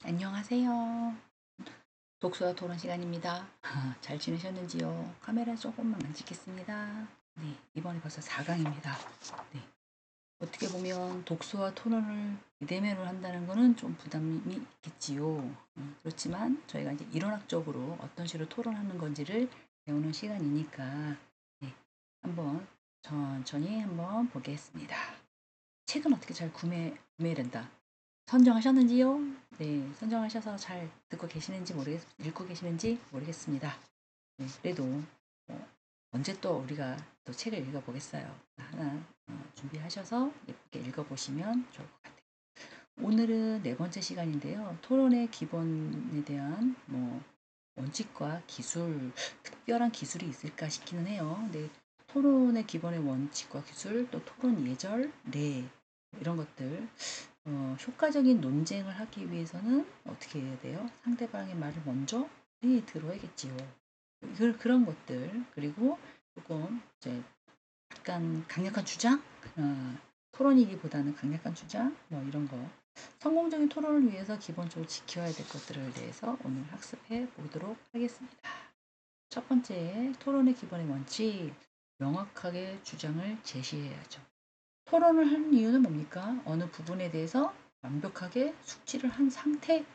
안녕하세요. 독서와 토론 시간입니다. 잘 지내셨는지요? 카메라 조금만 만지겠습니다. 네, 이번에 벌써 4강입니다. 네, 어떻게 보면 독서와 토론을 비대면으로 한다는 거는 좀 부담이 있겠지요. 그렇지만 저희가 이제 이론학적으로 어떤 식으로 토론하는 건지를 배우는 시간이니까 네, 한번 천천히 한번 보겠습니다. 책은 어떻게 잘 구매된다. 선정하셨는지요? 네, 선정하셔서 잘 듣고 계시는지 읽고 계시는지 모르겠습니다. 네, 그래도 언제 또 우리가 또 책을 읽어보겠어요. 하나 준비하셔서 예쁘게 읽어보시면 좋을 것 같아요. 오늘은 네 번째 시간인데요. 토론의 기본에 대한 원칙과 기술, 특별한 기술이 있을까 싶기는 해요. 근데 토론의 기본의 원칙과 기술, 또 토론 예절, 이런 것들 효과적인 논쟁을 하기 위해서는 어떻게 해야 돼요? 상대방의 말을 먼저 들어야겠지요. 그런 것들, 그리고 조금 이제 약간 강력한 주장, 토론이기보다는 강력한 주장, 이런 거. 성공적인 토론을 위해서 기본적으로 지켜야 될 것들을 대해서 오늘 학습해 보도록 하겠습니다. 첫 번째, 토론의 기본의 원칙, 명확하게 주장을 제시해야죠. 토론을 하는 이유는 뭡니까? 어느 부분에 대해서 완벽하게 숙지를 한 상태이죠.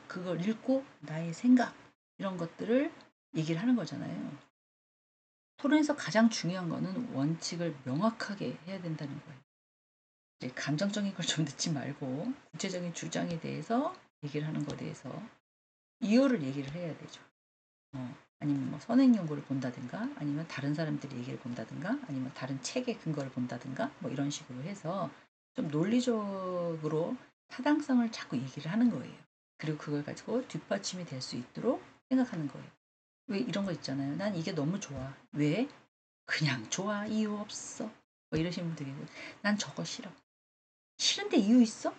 그걸 읽고 나의 생각 이런 것들을 얘기를 하는 거잖아요. 토론에서 가장 중요한 거는 원칙을 명확하게 해야 된다는 거예요. 이제 감정적인 걸 좀 듣지 말고 구체적인 주장에 대해서 얘기를 하는 것에 대해서 이유를 얘기를 해야 되죠. 아니면 선행 연구를 본다든가 아니면 다른 사람들의 얘기를 본다든가 아니면 다른 책의 근거를 본다든가 이런 식으로 해서 좀 논리적으로 타당성을 자꾸 얘기를 하는 거예요. 그리고 그걸 가지고 뒷받침이 될 수 있도록 생각하는 거예요. 왜 이런 거 있잖아요. 난 이게 너무 좋아. 왜? 그냥 좋아. 이유 없어. 이러시는 분들이 있고 난 저거 싫어. 싫은데 이유 있어?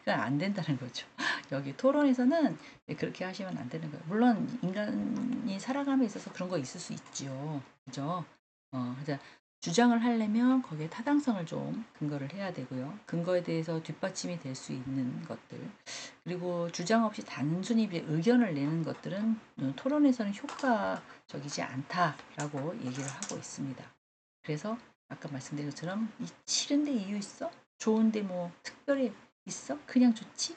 그건 안 된다는 거죠. 여기 토론에서는 그렇게 하시면 안 되는 거예요. 물론 인간이 살아감에 있어서 그런 거 있을 수 있죠. 그죠? 그래서 주장을 하려면 거기에 타당성을 좀 근거를 해야 되고요. 근거에 대해서 뒷받침이 될 수 있는 것들. 그리고 주장 없이 단순히 의견을 내는 것들은 토론에서는 효과적이지 않다라고 얘기를 하고 있습니다. 그래서 아까 말씀드린 것처럼 싫은데 이유 있어? 좋은데 특별히 있어? 그냥 좋지?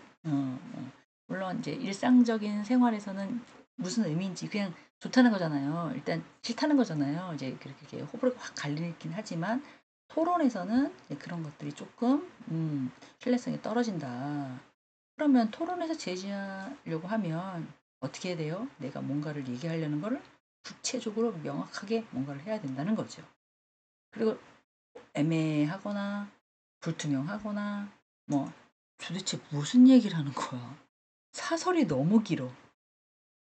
물론 이제 일상적인 생활에서는 무슨 의미인지 그냥 좋다는 거잖아요. 일단 싫다는 거잖아요. 이제 그렇게 호불호가 확 갈리긴 하지만 토론에서는 그런 것들이 조금 신뢰성이 떨어진다. 그러면 토론에서 제시하려고 하면 어떻게 해야 돼요? 내가 뭔가를 얘기하려는 거를 구체적으로 명확하게 뭔가를 해야 된다는 거죠. 그리고 애매하거나 불투명하거나 도대체 무슨 얘기를 하는 거야? 사설이 너무 길어.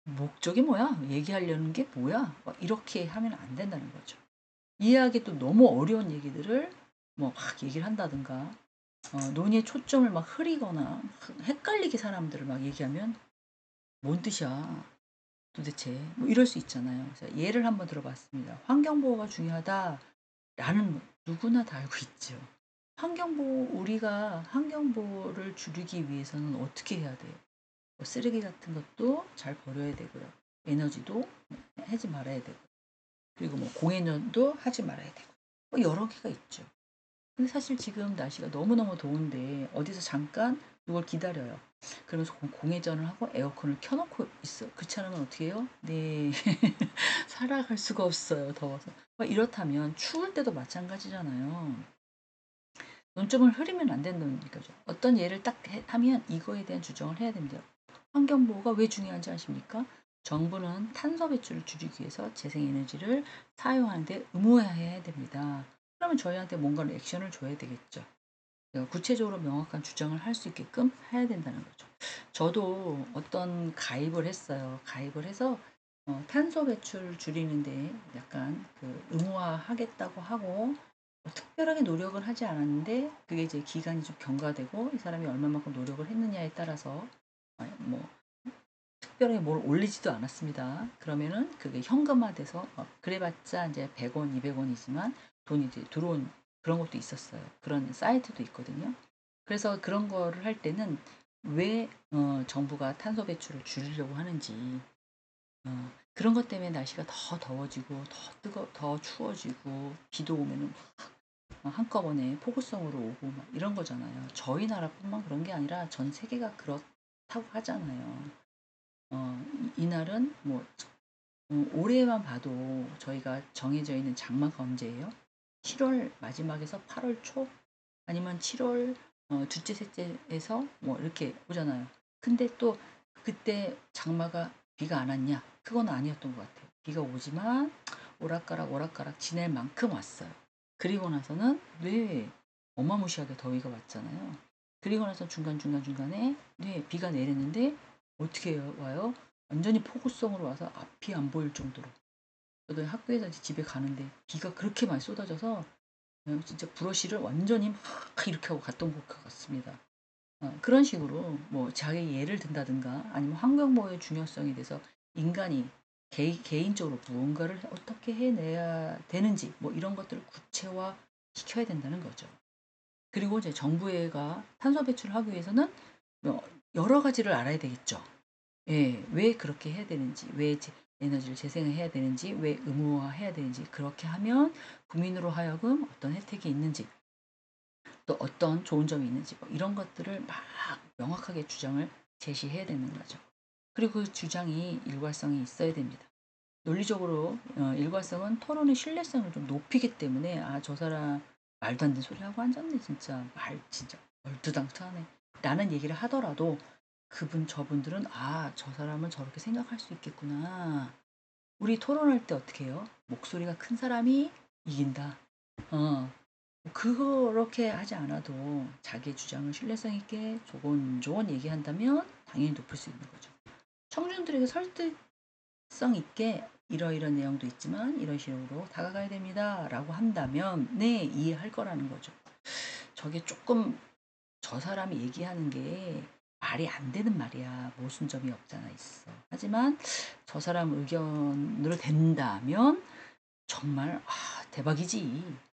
목적이 뭐야? 얘기하려는 게 뭐야? 이렇게 하면 안 된다는 거죠. 이해하기 또 너무 어려운 얘기들을 막 얘기를 한다든가 논의의 초점을 막 흐리거나 헷갈리게 사람들을 막 얘기하면 뭔 뜻이야? 도대체 이럴 수 있잖아요. 그래서 예를 한번 들어봤습니다. 환경보호가 중요하다라는 누구나 다 알고 있죠. 우리가 환경보호를 줄이기 위해서는 어떻게 해야 돼요? 쓰레기 같은 것도 잘 버려야 되고요. 에너지도 하지 말아야 되고, 그리고 공해전도 하지 말아야 되고, 여러 개가 있죠. 근데 사실 지금 날씨가 너무너무 더운데 어디서 잠깐 누굴 기다려요. 그러면서 공회전을 하고 에어컨을 켜놓고 있어. 그렇지 않으면 어떻게 해요? 네. 살아갈 수가 없어요. 더워서. 이렇다면 추울 때도 마찬가지잖아요. 논점을 흐리면 안 된다는 거죠. 어떤 예를 딱 하면 이거에 대한 주장을 해야 됩니다. 환경보호가 왜 중요한지 아십니까? 정부는 탄소 배출을 줄이기 위해서 재생에너지를 사용하는데 의무화해야 됩니다. 그러면 저희한테 뭔가 액션을 줘야 되겠죠. 구체적으로 명확한 주장을 할 수 있게끔 해야 된다는 거죠. 저도 어떤 가입을 했어요. 가입을 해서 탄소 배출 줄이는데 약간 의무화하겠다고 하고 특별하게 노력을 하지 않았는데 그게 이제 기간이 좀 경과되고 이 사람이 얼마만큼 노력을 했느냐에 따라서 뭐 특별하게 뭘 올리지도 않았습니다. 그러면은 그게 현금화돼서 그래봤자 이제 100원, 200원이지만 돈이 이제 들어온 그런 것도 있었어요. 그런 사이트도 있거든요. 그래서 그런 거를 할 때는 왜 정부가 탄소 배출을 줄이려고 하는지, 그런 것 때문에 날씨가 더 더워지고 더 추워지고 비도 오면은 한꺼번에 폭우성으로 오고 막 이런 거잖아요. 저희 나라뿐만 그런 게 아니라 전 세계가 그렇다고 하잖아요. 이날은 뭐 올해만 봐도 저희가 정해져 있는 장마가 언제예요? 7월 마지막에서 8월 초, 아니면 7월 둘째 셋째에서 뭐 이렇게 오잖아요. 근데 또 그때 장마가 비가 안 왔냐? 그건 아니었던 것 같아요. 비가 오지만 오락가락 오락가락 지낼 만큼 왔어요. 그리고 나서는 네, 어마무시하게 더위가 왔잖아요. 그리고 나서 중간에 네, 비가 내리는데 어떻게 와요? 완전히 폭우성으로 와서 앞이 안 보일 정도로. 저도 학교에서 이제 집에 가는데 비가 그렇게 많이 쏟아져서 진짜 브러쉬를 완전히 막 이렇게 하고 갔던 것 같습니다. 그런 식으로 뭐 자기 예를 든다든가 아니면 환경보호의 중요성에 대해서 인간이 개인적으로 무언가를 어떻게 해내야 되는지 뭐 이런 것들을 구체화 시켜야 된다는 거죠. 그리고 이제 정부가 탄소 배출을 하기 위해서는 뭐 여러 가지를 알아야 되겠죠. 예. 왜 그렇게 해야 되는지, 왜 에너지를 재생해야 되는지, 왜 의무화해야 되는지, 그렇게 하면 국민으로 하여금 어떤 혜택이 있는지, 또 어떤 좋은 점이 있는지 뭐 이런 것들을 막 명확하게 주장을 제시해야 되는 거죠. 그리고 그 주장이 일관성이 있어야 됩니다. 논리적으로 일관성은 토론의 신뢰성을 좀 높이기 때문에 '아 저 사람 말도 안 되는 소리 하고 앉았네 진짜. 말 진짜 얼토당토하네.' 라는 얘기를 하더라도 저분들은 '아 저 사람은 저렇게 생각할 수 있겠구나.' 우리 토론할 때 어떻게 해요? 목소리가 큰 사람이 이긴다. 어. 그렇게 하지 않아도 자기의 주장을 신뢰성 있게 조곤조곤 얘기한다면 당연히 높일 수 있는 거죠. 청중들에게 설득성 있게 "이러이러한 내용도 있지만 이런 식으로 다가가야 됩니다."라고 한다면 네, 이해할 거라는 거죠. 저게 조금 저 사람이 얘기하는 게 말이 안 되는 말이야. 모순점이 없잖아 있어. 하지만 저 사람 의견으로 된다면 정말 '아 대박이지.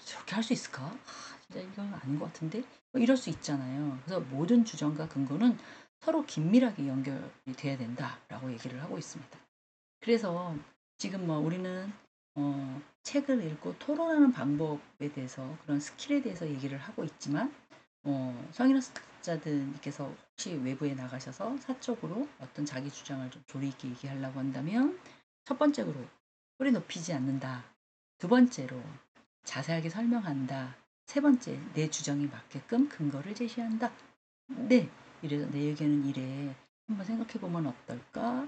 저렇게 할 수 있을까? 진짜 이건 아닌 것 같은데?' 뭐 이럴 수 있잖아요. 그래서 모든 주장과 근거는 서로 긴밀하게 연결이 돼야 된다라고 얘기를 하고 있습니다. 그래서 지금 뭐 우리는 책을 읽고 토론하는 방법에 대해서 그런 스킬에 대해서 얘기를 하고 있지만 성인학자들께서 혹시 외부에 나가셔서 사적으로 어떤 자기 주장을 좀 조리 있게 얘기하려고 한다면 첫 번째로 소리 높이지 않는다. 두 번째로 자세하게 설명한다. 세 번째, 내 주장에 맞게끔 근거를 제시한다. 네. 이래서 "내 의견은 이래. 한번 생각해 보면 어떨까?"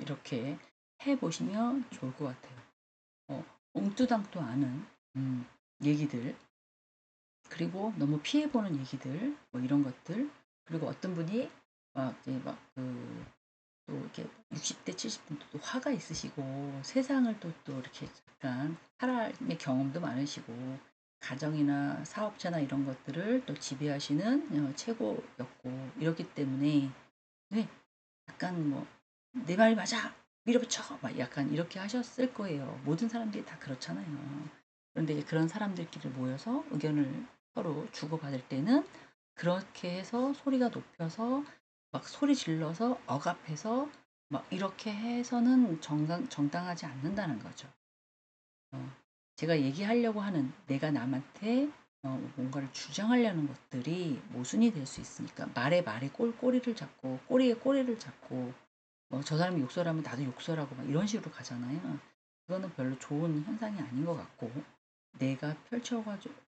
이렇게 해 보시면 좋을 것 같아요. 옹두당도 않은 얘기들, 그리고 너무 피해 보는 얘기들 뭐 이런 것들, 그리고 어떤 분이 막 이제 막 또 이렇게 60대 70대 또 화가 있으시고 세상을 또 이렇게 약간 살아의 경험도 많으시고 가정이나 사업체나 이런 것들을 또 지배하시는 최고였고 이렇기 때문에 네, 약간 뭐 "내 말이 맞아. 밀어붙여." 막 약간 이렇게 하셨을 거예요. 모든 사람들이 다 그렇잖아요. 그런데 이제 그런 사람들끼리 모여서 의견을 서로 주고받을 때는 그렇게 해서 소리가 높여서 막 소리 질러서 억압해서 막 이렇게 해서는 정당하지 않는다는 거죠. 어 제가 얘기하려고 하는 내가 남한테 뭔가를 주장하려는 것들이 모순이 될 수 있으니까 말에 꼬리를 잡고 꼬리에 꼬리를 잡고 저 사람이 욕설하면 나도 욕설하고 막 이런 식으로 가잖아요. 그거는 별로 좋은 현상이 아닌 것 같고 내가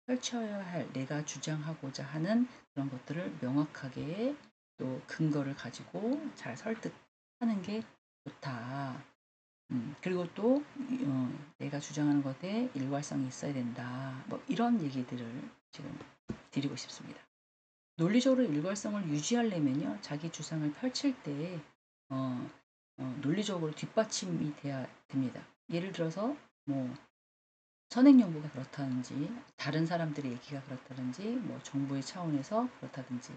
펼쳐야 할 내가 주장하고자 하는 그런 것들을 명확하게 또 근거를 가지고 잘 설득하는 게 좋다. 그리고 또 내가 주장하는 것에 일관성이 있어야 된다. 뭐 이런 얘기들을 지금 드리고 싶습니다. 논리적으로 일관성을 유지하려면요. 자기 주장을 펼칠 때 어 논리적으로 뒷받침이 돼야 됩니다. 예를 들어서 뭐 선행 연구가 그렇다든지 다른 사람들의 얘기가 그렇다든지 뭐 정부의 차원에서 그렇다든지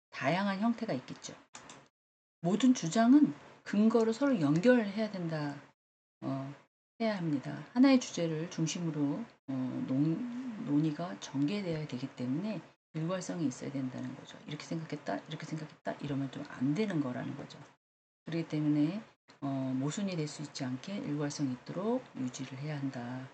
다양한 형태가 있겠죠. 모든 주장은 근거를 서로 연결해야 된다. 어 해야 합니다. 하나의 주제를 중심으로 논의가 전개되어야 되기 때문에 일관성이 있어야 된다는 거죠. 이렇게 생각했다, 이렇게 생각했다 이러면 좀 안 되는 거라는 거죠. 그렇기 때문에 모순이 될 수 있지 않게 일관성 있도록 유지를 해야 한다.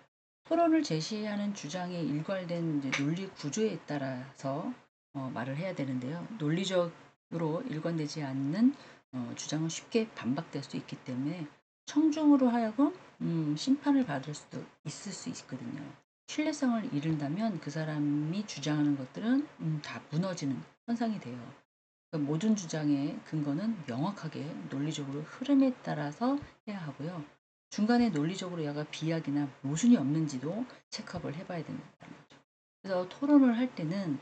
토론을 제시하는 주장의 일관된 이제 논리 구조에 따라서 말을 해야 되는데요. 논리적으로 일관되지 않는 주장은 쉽게 반박될 수 있기 때문에 청중으로 하여금 심판을 받을 수도 있을 수 있거든요. 신뢰성을 잃는다면 그 사람이 주장하는 것들은 다 무너지는 현상이 돼요. 그러니까 모든 주장의 근거는 명확하게 논리적으로 흐름에 따라서 해야 하고요. 중간에 논리적으로 약간 비약이나 모순이 없는지도 체크업을 해봐야 된다는 거죠. 그래서 토론을 할 때는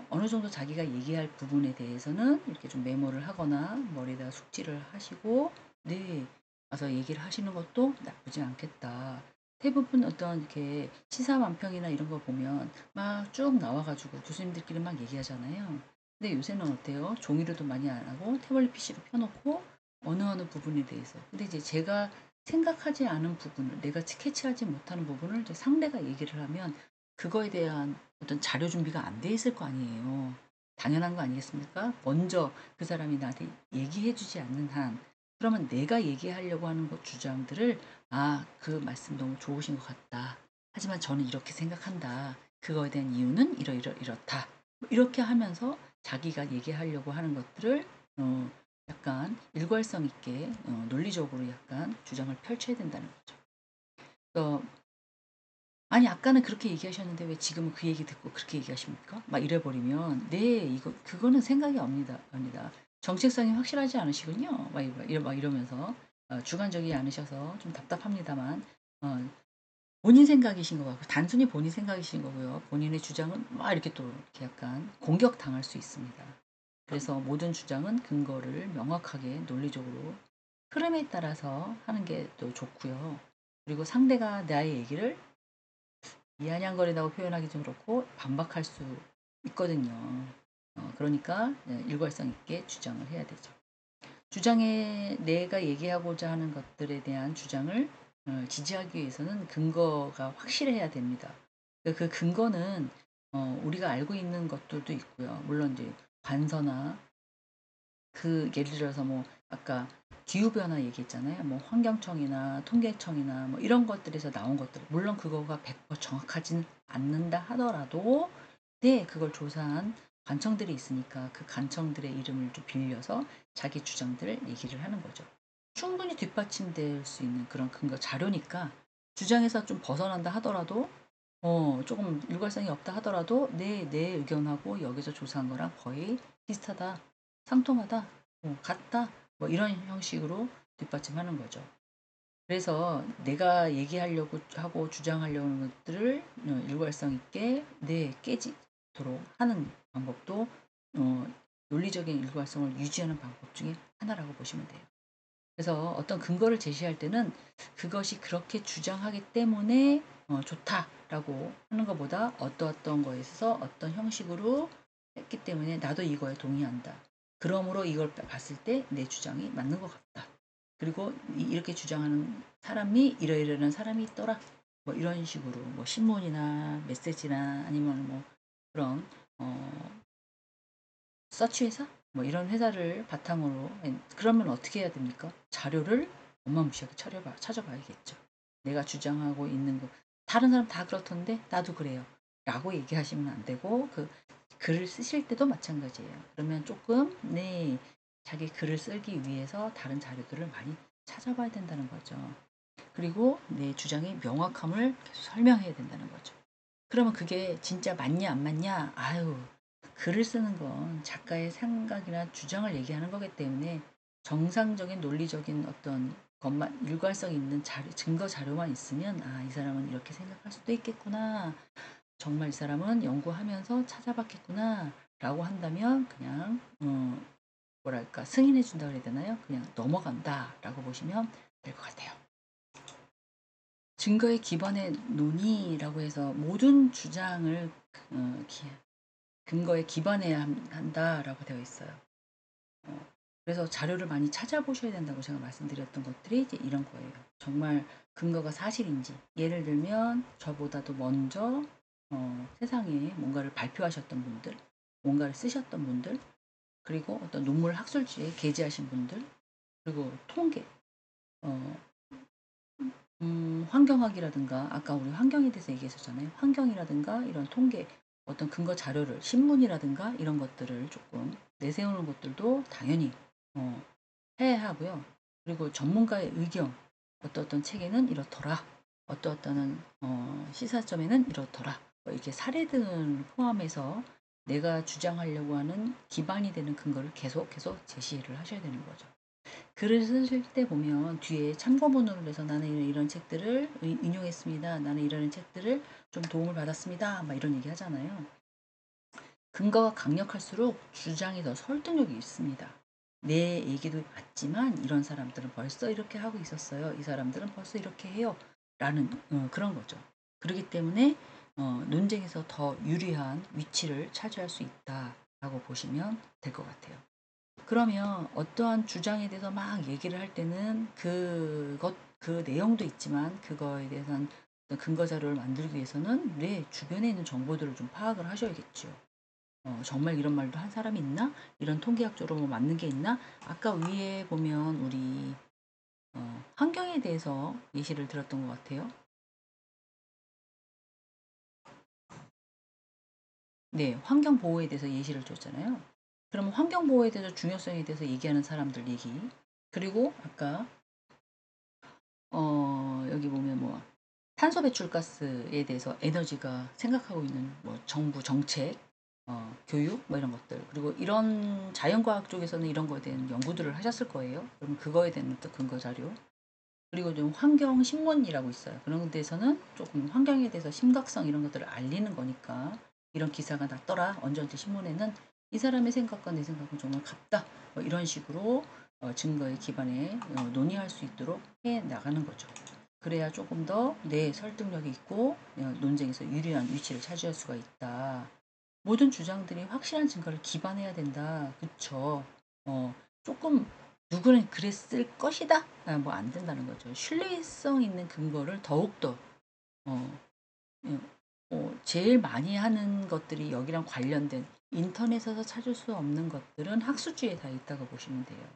어느 정도 자기가 얘기할 부분에 대해서는 이렇게 좀 메모를 하거나 머리에다 숙지를 하시고 네 와서 얘기를 하시는 것도 나쁘지 않겠다. 대부분 어떤 이렇게 시사만평이나 이런 거 보면 막 쭉 나와가지고 교수님들끼리 막 얘기하잖아요. 근데 요새는 어때요? 종이로도 많이 안 하고 태블릿 PC로 펴놓고 어느 부분에 대해서. 근데 이제 제가 생각하지 않은 부분을, 내가 캐치하지 못하는 부분을 이제 상대가 얘기를 하면 그거에 대한 어떤 자료 준비가 안 돼 있을 거 아니에요. 당연한 거 아니겠습니까? 먼저 그 사람이 나한테 얘기해 주지 않는 한, 그러면 내가 얘기하려고 하는 것 주장들을, 아, 그 말씀 너무 좋으신 것 같다. 하지만 저는 이렇게 생각한다. 그거에 대한 이유는 이렇다. 이렇게 하면서 자기가 얘기하려고 하는 것들을 약간 일관성 있게 논리적으로 약간 주장을 펼쳐야 된다는 거죠. 어, 아니 아까는 그렇게 얘기하셨는데 왜 지금은 그 얘기 듣고 그렇게 얘기하십니까? 막 이래버리면 네 이거 그거는 생각이 없니다. 정체성이 확실하지 않으시군요. 막 이러면서 주관적이 않으셔서 좀 답답합니다만 어, 본인 생각이신 것 같고 단순히 본인 생각이신 거고요. 본인의 주장은 막 이렇게 또 이렇게 약간 공격당할 수 있습니다. 그래서 모든 주장은 근거를 명확하게 논리적으로 흐름에 따라서 하는 게 또 좋고요. 그리고 상대가 나의 얘기를 이아냥거린다고 표현하기 좀 그렇고 반박할 수 있거든요. 그러니까 일관성 있게 주장을 해야 되죠. 주장에 내가 얘기하고자 하는 것들에 대한 주장을 지지하기 위해서는 근거가 확실해야 됩니다. 그 근거는 우리가 알고 있는 것들도 있고요. 물론 이제 관서나 그 예를 들어서 뭐 아까 기후변화 얘기했잖아요. 뭐 환경청이나 통계청이나 뭐 이런 것들에서 나온 것들. 물론 그거가 100% 정확하진 않는다 하더라도 네, 그걸 조사한 관청들이 있으니까 그 관청들의 이름을 좀 빌려서 자기 주장들을 얘기를 하는 거죠. 충분히 뒷받침될 수 있는 그런 근거 자료니까 주장에서 좀 벗어난다 하더라도 조금 일관성이 없다 하더라도 내 의견하고 여기서 조사한 거랑 거의 비슷하다. 상통하다. 같다. 뭐 이런 형식으로 뒷받침하는 거죠. 그래서 내가 얘기하려고 하고 주장하려는 것들을 일관성 있게 깨지도록 하는 방법도 논리적인 일관성을 유지하는 방법 중에 하나라고 보시면 돼요. 그래서 어떤 근거를 제시할 때는 그것이 그렇게 주장하기 때문에 좋다라고 하는 것보다 어떤 거에 있어서 어떤 형식으로 했기 때문에 나도 이거에 동의한다. 그러므로 이걸 봤을 때 내 주장이 맞는 것 같다. 그리고 이렇게 주장하는 사람이 이러이러한 사람이 있더라. 뭐 이런 식으로 뭐 신문이나 메시지나 아니면 뭐 그런 서치 회사? 뭐 이런 회사를 바탕으로 그러면 어떻게 해야 됩니까? 자료를 어마무시하게 찾아봐야겠죠. 내가 주장하고 있는 거 다른 사람 다 그렇던데 나도 그래요. 라고 얘기하시면 안 되고 그 글을 쓰실 때도 마찬가지예요. 그러면 조금 네 자기 글을 쓰기 위해서 다른 자료들을 많이 찾아봐야 된다는 거죠. 그리고 내 주장의 명확함을 계속 설명해야 된다는 거죠. 그러면 그게 진짜 맞냐 안 맞냐? 아유, 글을 쓰는 건 작가의 생각이나 주장을 얘기하는 거기 때문에 정상적인 논리적인 어떤 것만 일관성 있는 증거 자료만 있으면 아, 이 사람은 이렇게 생각할 수도 있겠구나. 정말 이 사람은 연구하면서 찾아봤겠구나. 라고 한다면 그냥 뭐랄까 승인해 준다 그래야 되나요? 그냥 넘어간다 라고 보시면 될 것 같아요. 증거에 기반의 논의라고 해서 모든 주장을 근거에 기반해야 한다라고 되어 있어요. 그래서 자료를 많이 찾아보셔야 된다고 제가 말씀드렸던 것들이 이제 이런 거예요. 정말 근거가 사실인지. 예를 들면 저보다도 먼저 세상에 뭔가를 발표하셨던 분들, 뭔가를 쓰셨던 분들, 그리고 어떤 논문 학술지에 게재하신 분들, 그리고 통계, 어, 환경학이라든가 아까 우리 환경에 대해서 얘기했었잖아요. 환경이라든가 이런 통계, 어떤 근거 자료를 신문이라든가 이런 것들을 조금 내세우는 것들도 당연히 어, 해야 하고요. 그리고 전문가의 의견, 어떤 책에는 이렇더라, 어떤 시사점에는 이렇더라, 뭐 이렇게 사례들을 포함해서 내가 주장하려고 하는 기반이 되는 근거를 계속 제시를 하셔야 되는 거죠. 글을 쓰실 때 보면 뒤에 참고문으로 해서 나는 이런 책들을 인용했습니다. 나는 이런 책들을 좀 도움을 받았습니다. 막 이런 얘기 하잖아요. 근거가 강력할수록 주장이 더 설득력이 있습니다. 내 얘기도 맞지만 이런 사람들은 벌써 이렇게 하고 있었어요. 이 사람들은 벌써 이렇게 해요. 라는 그런 거죠. 그렇기 때문에 논쟁에서 더 유리한 위치를 차지할 수 있다라고 보시면 될 것 같아요. 그러면 어떠한 주장에 대해서 막 얘기를 할 때는 그 내용도 있지만 그거에 대해서는 근거 자료를 만들기 위해서는 내 주변에 있는 정보들을 좀 파악을 하셔야겠죠. 정말 이런 말도 한 사람이 있나? 이런 통계학적으로 뭐 맞는 게 있나? 아까 위에 보면 우리 환경에 대해서 예시를 들었던 것 같아요. 네, 환경 보호에 대해서 예시를 줬잖아요. 그러면 환경 보호에 대해서 중요성에 대해서 얘기하는 사람들 얘기. 그리고 아까 여기 보면 뭐 탄소 배출가스에 대해서 에너지가 생각하고 있는 뭐 정부 정책, 교육 뭐 이런 것들, 그리고 이런 자연과학 쪽에서는 이런 거에 대한 연구들을 하셨을 거예요. 그러면 그거에 대한 또 근거 자료. 그리고 좀 환경 신문이라고 있어요. 그런 데서는 조금 환경에 대해서 심각성 이런 것들을 알리는 거니까 이런 기사가 났더라. 언제언제 신문에는 이 사람의 생각과 내 생각은 정말 같다. 뭐 이런 식으로 증거에 기반해 논의할 수 있도록 해 나가는 거죠. 그래야 조금 더 내 설득력이 있고 논쟁에서 유리한 위치를 차지할 수가 있다. 모든 주장들이 확실한 증거를 기반해야 된다. 그쵸? 조금 누구는 그랬을 것이다. 뭐 안 된다는 거죠. 신뢰성 있는 근거를 더욱더 어, 예, 제일 많이 하는 것들이 여기랑 관련된 인터넷에서 찾을 수 없는 것들은 학술지에 다 있다고 보시면 돼요.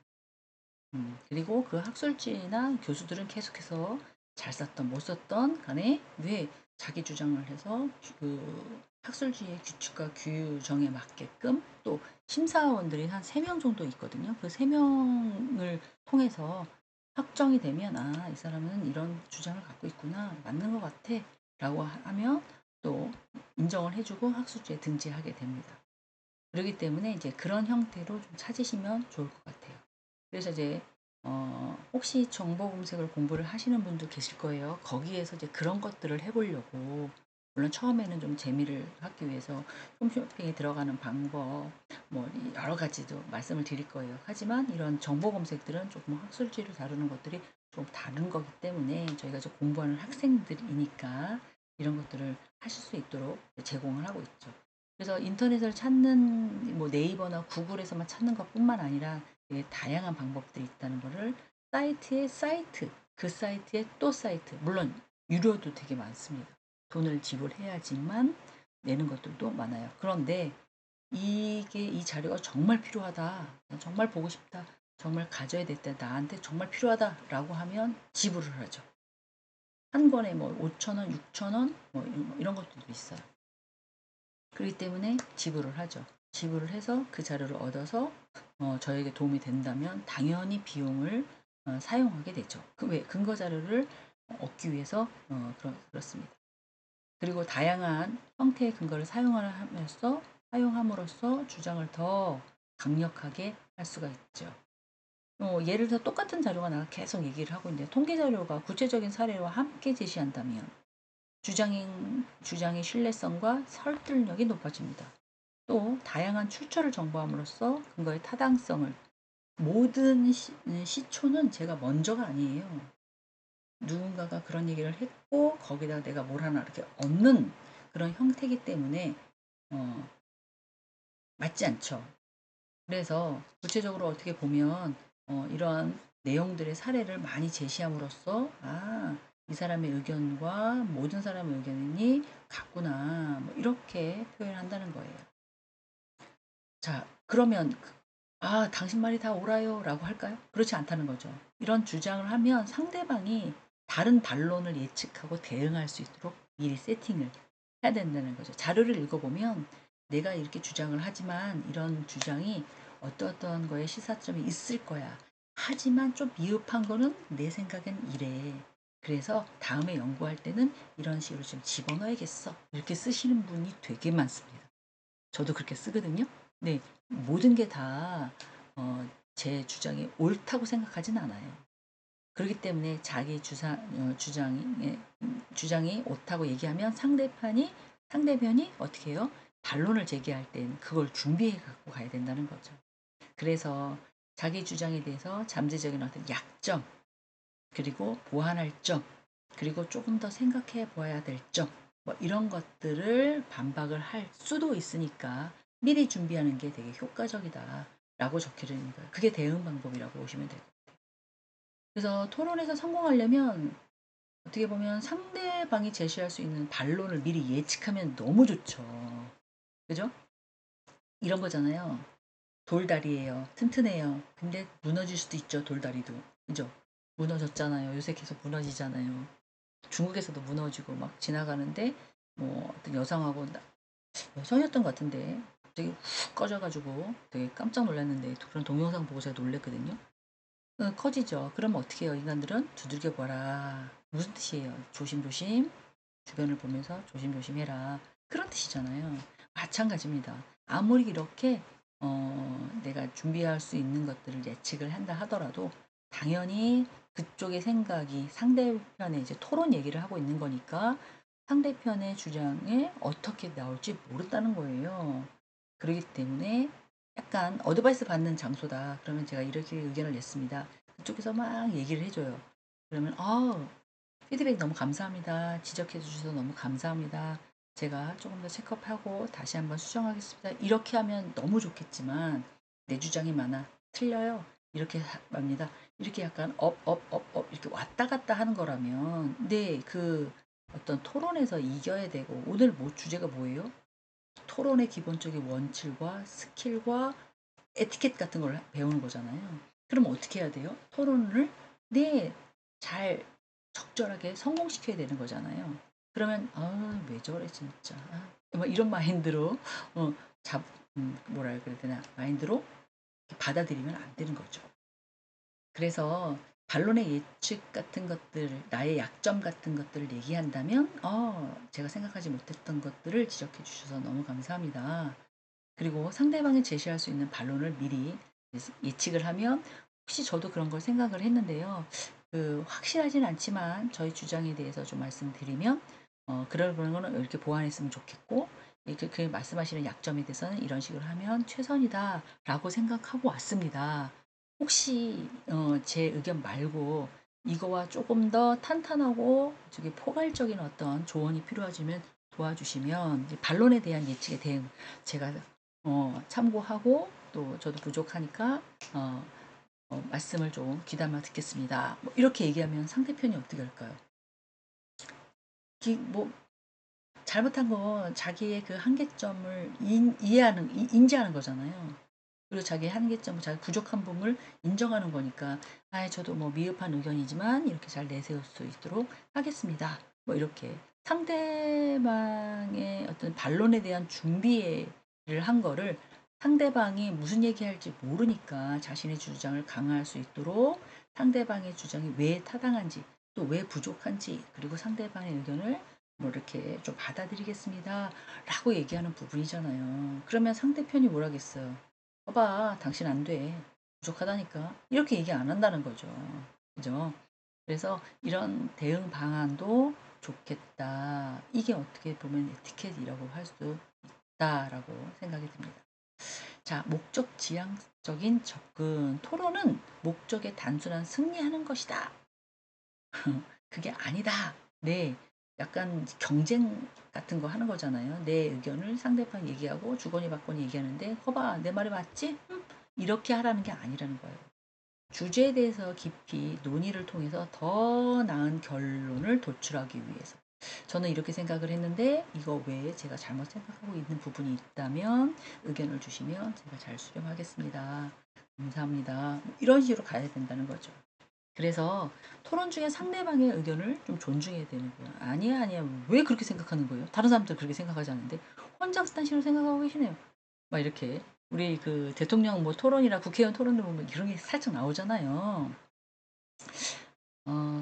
그리고 그 학술지나 교수들은 계속해서 잘 썼던 못 썼던 간에 왜 자기 주장을 해서 그 학술지의 규칙과 규정에 맞게끔 또 심사원들이 한 3명 정도 있거든요. 그 3명을 통해서 확정이 되면 아, 이 사람은 이런 주장을 갖고 있구나. 맞는 것 같아. 라고 하면 또 인정을 해주고 학술지에 등재하게 됩니다. 그렇기 때문에 이제 그런 형태로 좀 찾으시면 좋을 것 같아요. 그래서 이제 혹시 정보 검색을 공부를 하시는 분도 계실 거예요. 거기에서 이제 그런 것들을 해보려고 물론 처음에는 좀 재미를 갖기 위해서 홈쇼핑에 들어가는 방법 뭐 여러 가지도 말씀을 드릴 거예요. 하지만 이런 정보 검색들은 조금 학술지를 다루는 것들이 좀 다른 거기 때문에 저희가 좀 공부하는 학생들이니까 이런 것들을 하실 수 있도록 제공을 하고 있죠. 그래서 인터넷을 찾는 뭐 네이버나 구글에서만 찾는 것뿐만 아니라 되게 다양한 방법들이 있다는 거를 사이트에 사이트, 그 사이트에 또 사이트, 물론 유료도 되게 많습니다. 돈을 지불해야지만 내는 것들도 많아요. 그런데 이게 이 자료가 정말 필요하다, 정말 보고 싶다, 정말 가져야 됐다, 나한테 정말 필요하다라고 하면 지불을 하죠. 한 권에 뭐 5천 원, 6천 원, 뭐 이런 것들도 있어요. 그렇기 때문에 지불을 하죠. 지불을 해서 그 자료를 얻어서 저에게 도움이 된다면 당연히 비용을 사용하게 되죠. 왜 근거 자료를 얻기 위해서 그렇습니다. 그리고 다양한 형태의 근거를 사용함으로써 주장을 더 강력하게 할 수가 있죠. 예를 들어 똑같은 자료가 내가 계속 얘기를 하고 있는데 통계 자료가 구체적인 사례와 함께 제시한다면 주장의 신뢰성과 설득력이 높아집니다. 또 다양한 출처를 정보함으로써 근거의 타당성을 모든 시초는 제가 먼저가 아니에요. 누군가가 그런 얘기를 했고 거기다 내가 뭘 하나 이렇게 얻는 그런 형태이기 때문에 어, 맞지 않죠. 그래서 구체적으로 어떻게 보면 이러한 내용들의 사례를 많이 제시함으로써 아, 이 사람의 의견과 모든 사람의 의견이 같구나 뭐 이렇게 표현한다는 거예요. 자, 그러면 "아 당신 말이 다 옳아요."라고 할까요? 그렇지 않다는 거죠. 이런 주장을 하면 상대방이 다른 반론을 예측하고 대응할 수 있도록 미리 세팅을 해야 된다는 거죠. 자료를 읽어보면 내가 이렇게 주장을 하지만 이런 주장이 어떠어떠한 거에 시사점이 있을 거야. 하지만 좀 미흡한 거는 내 생각엔 이래. 그래서 다음에 연구할 때는 이런 식으로 좀 집어넣어야겠어. 이렇게 쓰시는 분이 되게 많습니다. 저도 그렇게 쓰거든요. 네. 모든 게 다 제 주장이 옳다고 생각하진 않아요. 그렇기 때문에 자기 주장이 옳다고 얘기하면 상대편이 어떻게 해요? 반론을 제기할 땐 그걸 준비해 갖고 가야 된다는 거죠. 그래서 자기 주장에 대해서 잠재적인 어떤 약점, 그리고 보완할 점, 그리고 조금 더 생각해 보아야 될 점, 뭐 이런 것들을 반박을 할 수도 있으니까 미리 준비하는 게 되게 효과적이다라고 적혀져 있는 거예요. 그게 대응 방법이라고 보시면 돼요. 그래서 토론에서 성공하려면 어떻게 보면 상대방이 제시할 수 있는 반론을 미리 예측하면 너무 좋죠. 그죠? 이런 거잖아요. 돌다리예요. 튼튼해요. 근데 무너질 수도 있죠, 돌다리도. 그죠? 무너졌잖아요. 요새 계속 무너지잖아요. 중국에서도 무너지고 막 지나가는데 뭐 어떤 여성하고 여성이었던 것 같은데 갑자기 훅 꺼져 가지고 되게 깜짝 놀랐는데 그런 동영상 보고 제가 놀랐거든요. 커지죠. 그러면 어떻게 해요? 인간들은 두들겨 봐라. 무슨 뜻이에요? 조심조심 주변을 보면서 조심조심해라. 그런 뜻이잖아요. 마찬가지입니다. 아무리 이렇게 내가 준비할 수 있는 것들을 예측을 한다 하더라도 당연히 그쪽의 생각이 상대편의 이제 토론 얘기를 하고 있는 거니까 상대편의 주장에 어떻게 나올지 모른다는 거예요. 그렇기 때문에 약간 어드바이스 받는 장소다. 그러면 제가 이렇게 의견을 냈습니다. 그쪽에서 막 얘기를 해줘요. 그러면 피드백 너무 감사합니다. 지적해 주셔서 너무 감사합니다. 제가 조금 더 체크업하고 다시 한번 수정하겠습니다. 이렇게 하면 너무 좋겠지만 내 주장이 많아. 틀려요. 이렇게 합니다. 이렇게 약간 업 이렇게 왔다 갔다 하는 거라면 네, 그 어떤 토론에서 이겨야 되고 오늘 뭐 주제가 뭐예요? 토론의 기본적인 원칙과 스킬과 에티켓 같은 걸 배우는 거잖아요. 그럼 어떻게 해야 돼요? 토론을 네, 잘 적절하게 성공시켜야 되는 거잖아요. 그러면 왜 저래 진짜. 뭐 이런 마인드로 어, 잡 뭐라 그래야 되나? 마인드로 받아들이면 안 되는 거죠. 그래서 반론의 예측 같은 것들, 나의 약점 같은 것들을 얘기한다면 제가 생각하지 못했던 것들을 지적해 주셔서 너무 감사합니다. 그리고 상대방이 제시할 수 있는 반론을 미리 예측을 하면 혹시 저도 그런 걸 생각을 했는데요. 확실하진 않지만 저희 주장에 대해서 좀 말씀드리면 그런 거는 이렇게 보완했으면 좋겠고 이렇게 그 말씀하시는 약점에 대해서는 이런 식으로 하면 최선이다라고 생각하고 왔습니다. 혹시 제 의견 말고 이거와 조금 더 탄탄하고 저기 포괄적인 어떤 조언이 필요하시면 도와주시면 이제 반론에 대한 예측에 대응 제가 참고하고 또 저도 부족하니까 어, 말씀을 좀 귀담아 듣겠습니다. 뭐 이렇게 얘기하면 상대편이 어떻게 할까요? 뭐 잘못한 건 자기의 그 한계점을 인지하는 거잖아요. 그리고 자기의 한계점, 자기 부족한 부분을 인정하는 거니까 저도 뭐 미흡한 의견이지만 이렇게 잘 내세울 수 있도록 하겠습니다. 뭐 이렇게 상대방의 어떤 반론에 대한 준비를 한 거를 상대방이 무슨 얘기할지 모르니까 자신의 주장을 강화할 수 있도록 상대방의 주장이 왜 타당한지 또 왜 부족한지 그리고 상대방의 의견을 뭐 이렇게 좀 받아들이겠습니다. 라고 얘기하는 부분이잖아요. 그러면 상대편이 뭐라겠어요? "봐봐. 당신 안 돼. 부족하다니까." 이렇게 얘기 안 한다는 거죠. 그죠? 그래서 이런 대응 방안도 좋겠다. 이게 어떻게 보면 에티켓이라고 할 수 있다라고 생각이 듭니다. 자, 목적 지향적인 접근. 토론은 목적에 단순한 승리하는 것이다. 그게 아니다. 네. 약간 경쟁 같은 거 하는 거잖아요. 내 의견을 상대방 얘기하고 주거니 받거니 얘기하는데 "거봐. 내 말이 맞지? 이렇게 하라는 게 아니라는 거예요. 주제에 대해서 깊이 논의를 통해서 더 나은 결론을 도출하기 위해서. 저는 이렇게 생각을 했는데 이거 외에 제가 잘못 생각하고 있는 부분이 있다면 의견을 주시면 제가 잘 수렴하겠습니다. 감사합니다. 뭐 이런 식으로 가야 된다는 거죠. 그래서 토론 중에 상대방의 의견을 좀 존중해야 되는 거예요. 아니야, 아니야. 왜 그렇게 생각하는 거예요? 다른 사람들 그렇게 생각하지 않는데 혼자 스탄식으로 생각하고 계시네요. 막 이렇게 우리 그 대통령 뭐 토론이나 국회의원 토론들 보면 이런 게 살짝 나오잖아요.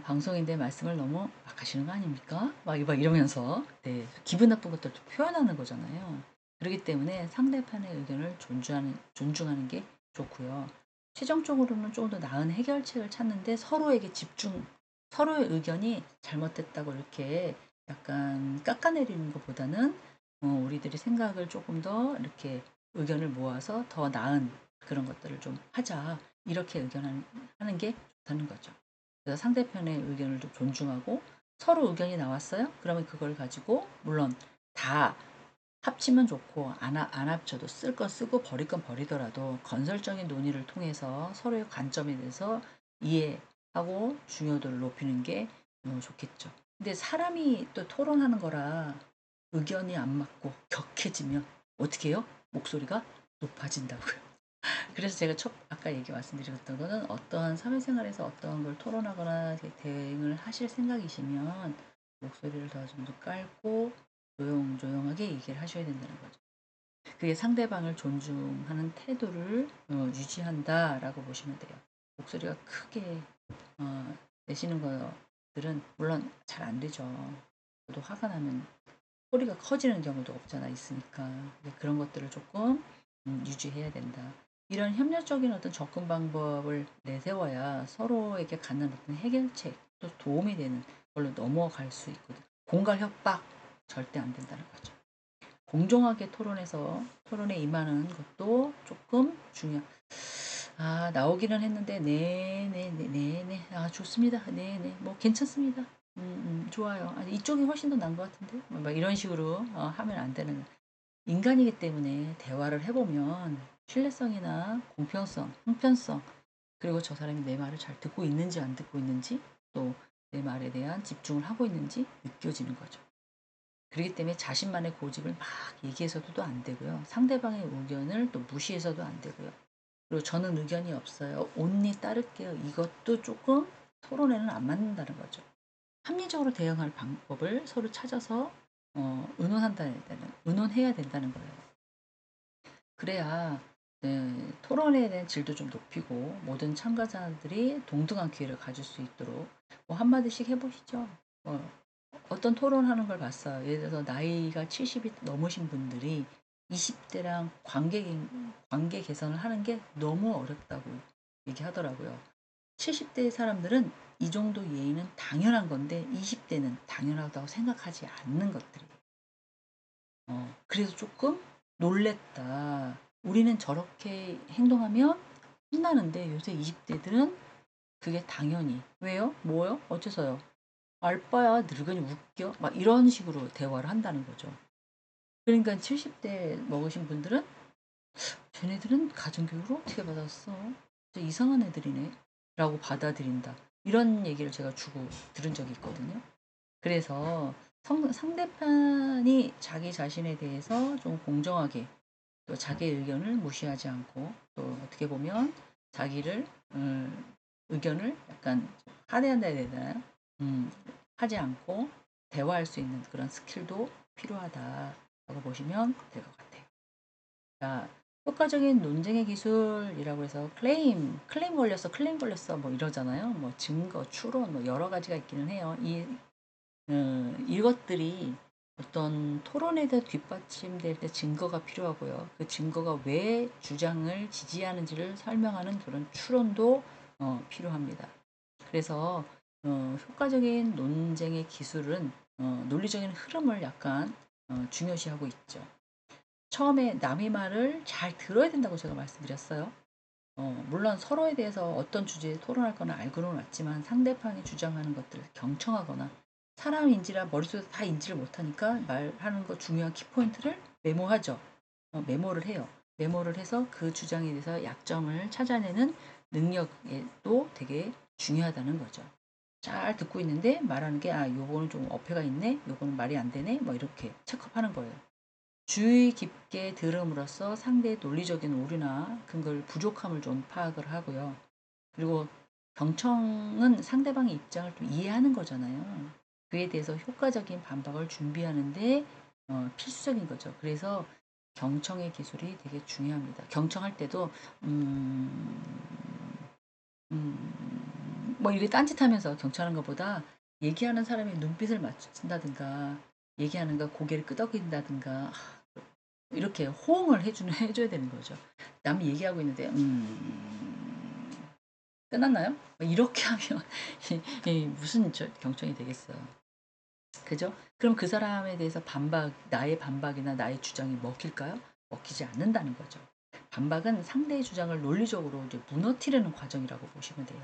방송인데 말씀을 너무 막 하시는 거 아닙니까? 막 이러면서 네, 기분 나쁜 것들을 좀 표현하는 거잖아요. 그렇기 때문에 상대편의 의견을 존중하는 게 좋고요. 최종적으로는 조금 더 나은 해결책을 찾는데 서로에게 서로의 의견이 잘못됐다고 이렇게 약간 깎아내리는 것보다는 우리들이 생각을 조금 더 이렇게 의견을 모아서 더 나은 그런 것들을 좀 하자. 이렇게 하는 게 좋다는 거죠. 그래서 상대편의 의견을 좀 존중하고 서로 의견이 나왔어요? 그러면 그걸 가지고 물론 다 합치면 좋고 안 합쳐도 쓸 거 쓰고 버릴 건 버리더라도 건설적인 논의를 통해서 서로의 관점에 대해서 이해하고 중요도를 높이는 게 좋겠죠. 근데 사람이 또 토론하는 거라 의견이 안 맞고 격해지면 어떻게 해요? 목소리가 높아진다고요. 그래서 제가 아까 말씀드렸던 거는 어떠한 사회생활에서 어떠한 걸 토론하거나 대응을 하실 생각이시면 목소리를 더 좀 더 깔고 조용조용하게 얘기를 하셔야 된다는 거죠. 그게 상대방을 존중하는 태도를 유지한다라고 보시면 돼요. 목소리가 크게 내시는 것들은 물론 잘 안 되죠. 저도 화가 나면 소리가 커지는 경우도 없잖아 있으니까 그런 것들을 조금 유지해야 된다. 이런 협력적인 어떤 접근 방법을 내세워야 서로에게 갖는 어떤 해결책 또 도움이 되는 걸로 넘어갈 수 있거든. 공갈 협박 절대 안 된다는 거죠. 공정하게 토론에 임하는 것도 조금 나오기는 했는데, 네네네네네. 좋습니다. 네네. 뭐, 괜찮습니다. 좋아요. 아니, 이쪽이 훨씬 더 나은 것 같은데? 막 이런 식으로 하면 안 되는. 인간이기 때문에 대화를 해보면 신뢰성이나 공평성, 형편성, 그리고 저 사람이 내 말을 잘 듣고 있는지 안 듣고 있는지, 또 내 말에 대한 집중을 하고 있는지 느껴지는 거죠. 그렇기 때문에 자신만의 고집을 막 얘기해서도 안 되고요. 상대방의 의견을 또 무시해서도 안 되고요. 그리고 저는 의견이 없어요. 온리 따를게요. 이것도 조금 토론에는 안 맞는다는 거죠. 합리적으로 대응할 방법을 서로 찾아서 의논해야 된다는 거예요. 그래야 토론에 대한 질도 좀 높이고 모든 참가자들이 동등한 기회를 가질 수 있도록 뭐 한마디씩 해보시죠. 어떤 토론하는 걸 봤어요. 예를 들어서 나이가 70이 넘으신 분들이 20대랑 관계 개선을 하는 게 너무 어렵다고 얘기하더라고요. 70대 사람들은 이 정도 예의는 당연한 건데 20대는 당연하다고 생각하지 않는 것들이에요. 그래서 조금 놀랬다. 우리는 저렇게 행동하면 혼나는데 요새 20대들은 그게 당연히. 왜요? 뭐요? 어째서요? 알바야, 늙은이 웃겨? 막 이런 식으로 대화를 한다는 거죠. 그러니까 70대 먹으신 분들은 쟤네들은 가정교육을 어떻게 받았어? 진짜 이상한 애들이네. 라고 받아들인다. 이런 얘기를 제가 들은 적이 있거든요. 그래서 상대편이 자기 자신에 대해서 좀 공정하게 또 자기의 의견을 무시하지 않고 또 어떻게 보면 자기를 의견을 약간 하대한다 해야 되나요? 음, 하지 않고 대화할 수 있는 그런 스킬도 필요하다라고 보시면 될 것 같아요. 자, 효과적인 논쟁의 기술이라고 해서 클레임 걸렸어 뭐 이러잖아요. 뭐 증거, 추론 뭐 여러 가지가 있기는 해요. 이것들이 어떤 토론에 대해 뒷받침될 때 증거가 필요하고요. 그 증거가 왜 주장을 지지하는지를 설명하는 그런 추론도 필요합니다. 그래서 효과적인 논쟁의 기술은 논리적인 흐름을 약간 중요시하고 있죠. 처음에 남의 말을 잘 들어야 된다고 제가 말씀드렸어요. 물론 서로에 대해서 어떤 주제에 토론할 거는 알고는 왔지만 상대방이 주장하는 것들을 경청하거나 사람인지라 머릿속에서 다 인지를 못하니까 말하는 거 중요한 키포인트를 메모하죠. 메모를 해요. 메모를 해서 그 주장에 대해서 약점을 찾아내는 능력도 되게 중요하다는 거죠. 잘 듣고 있는데 말하는 게 요거는 좀 어폐가 있네. 요거는 말이 안 되네. 뭐 이렇게 체크하는 거예요. 주의 깊게 들음으로써 상대의 논리적인 오류나 근거를 부족함을 좀 파악을 하고요. 그리고 경청은 상대방의 입장을 또 이해하는 거잖아요. 그에 대해서 효과적인 반박을 준비하는데 필수적인 거죠. 그래서 경청의 기술이 되게 중요합니다. 경청할 때도 뭐 이렇게 딴짓하면서 경청하는 것보다 얘기하는 사람의 눈빛을 맞춘다든가 얘기하는 거 고개를 끄덕인다든가 이렇게 호응을 해줘야 되는 거죠. 남이 얘기하고 있는데 끝났나요? 뭐 이렇게 하면 무슨 경청이 되겠어요. 그죠? 그럼 그 사람에 대해서 나의 반박이나 나의 주장이 먹힐까요? 먹히지 않는다는 거죠. 반박은 상대의 주장을 논리적으로 이제 무너뜨리는 과정이라고 보시면 돼요.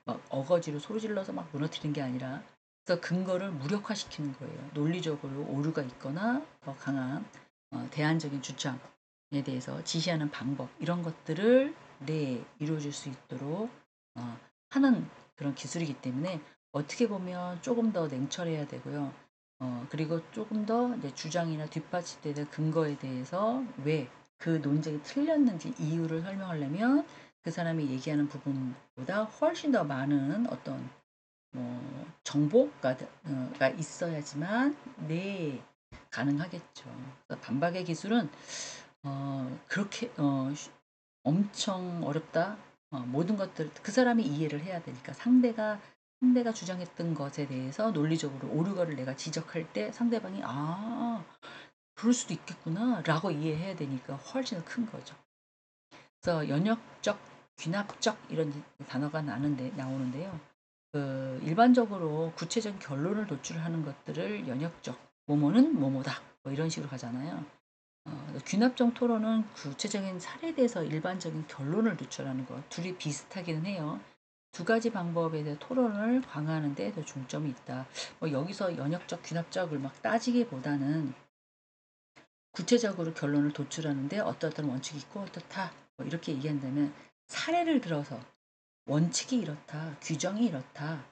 막 어거지로 소리 질러서 막 무너뜨리는 게 아니라 그래서 근거를 무력화시키는 거예요. 논리적으로 오류가 있거나 더 강한 대안적인 주장에 대해서 지시하는 방법 이런 것들을 이루어질 수 있도록 하는 그런 기술이기 때문에 어떻게 보면 조금 더 냉철해야 되고요. 그리고 조금 더 이제 주장이나 뒷받침되는 근거에 대해서 왜 그 논쟁이 틀렸는지 이유를 설명하려면 그 사람이 얘기하는 부분보다 훨씬 더 많은 어떤 정보가 있어야지만 가능하겠죠. 반박의 기술은 그렇게 엄청 어렵다. 모든 것들 그 사람이 이해를 해야 되니까 상대가 주장했던 것에 대해서 논리적으로 오류가를 내가 지적할 때 상대방이 그럴 수도 있겠구나라고 이해해야 되니까 훨씬 더 큰 거죠. 그래서 연역적, 귀납적 이런 단어가 나오는데요. 일반적으로 구체적인 결론을 도출하는 것들을 연역적, 뭐뭐는 뭐뭐다 뭐 이런 식으로 가잖아요. 귀납적 토론은 구체적인 사례에 대해서 일반적인 결론을 도출하는 것. 둘이 비슷하기는 해요. 두 가지 방법에 대해 토론을 강화하는 데 더 중점이 있다. 여기서 연역적, 귀납적을 막 따지기보다는 구체적으로 결론을 도출하는데 어떤 원칙이 있고 어떻다. 이렇게 얘기한다면 사례를 들어서 원칙이 이렇다. 규정이 이렇다.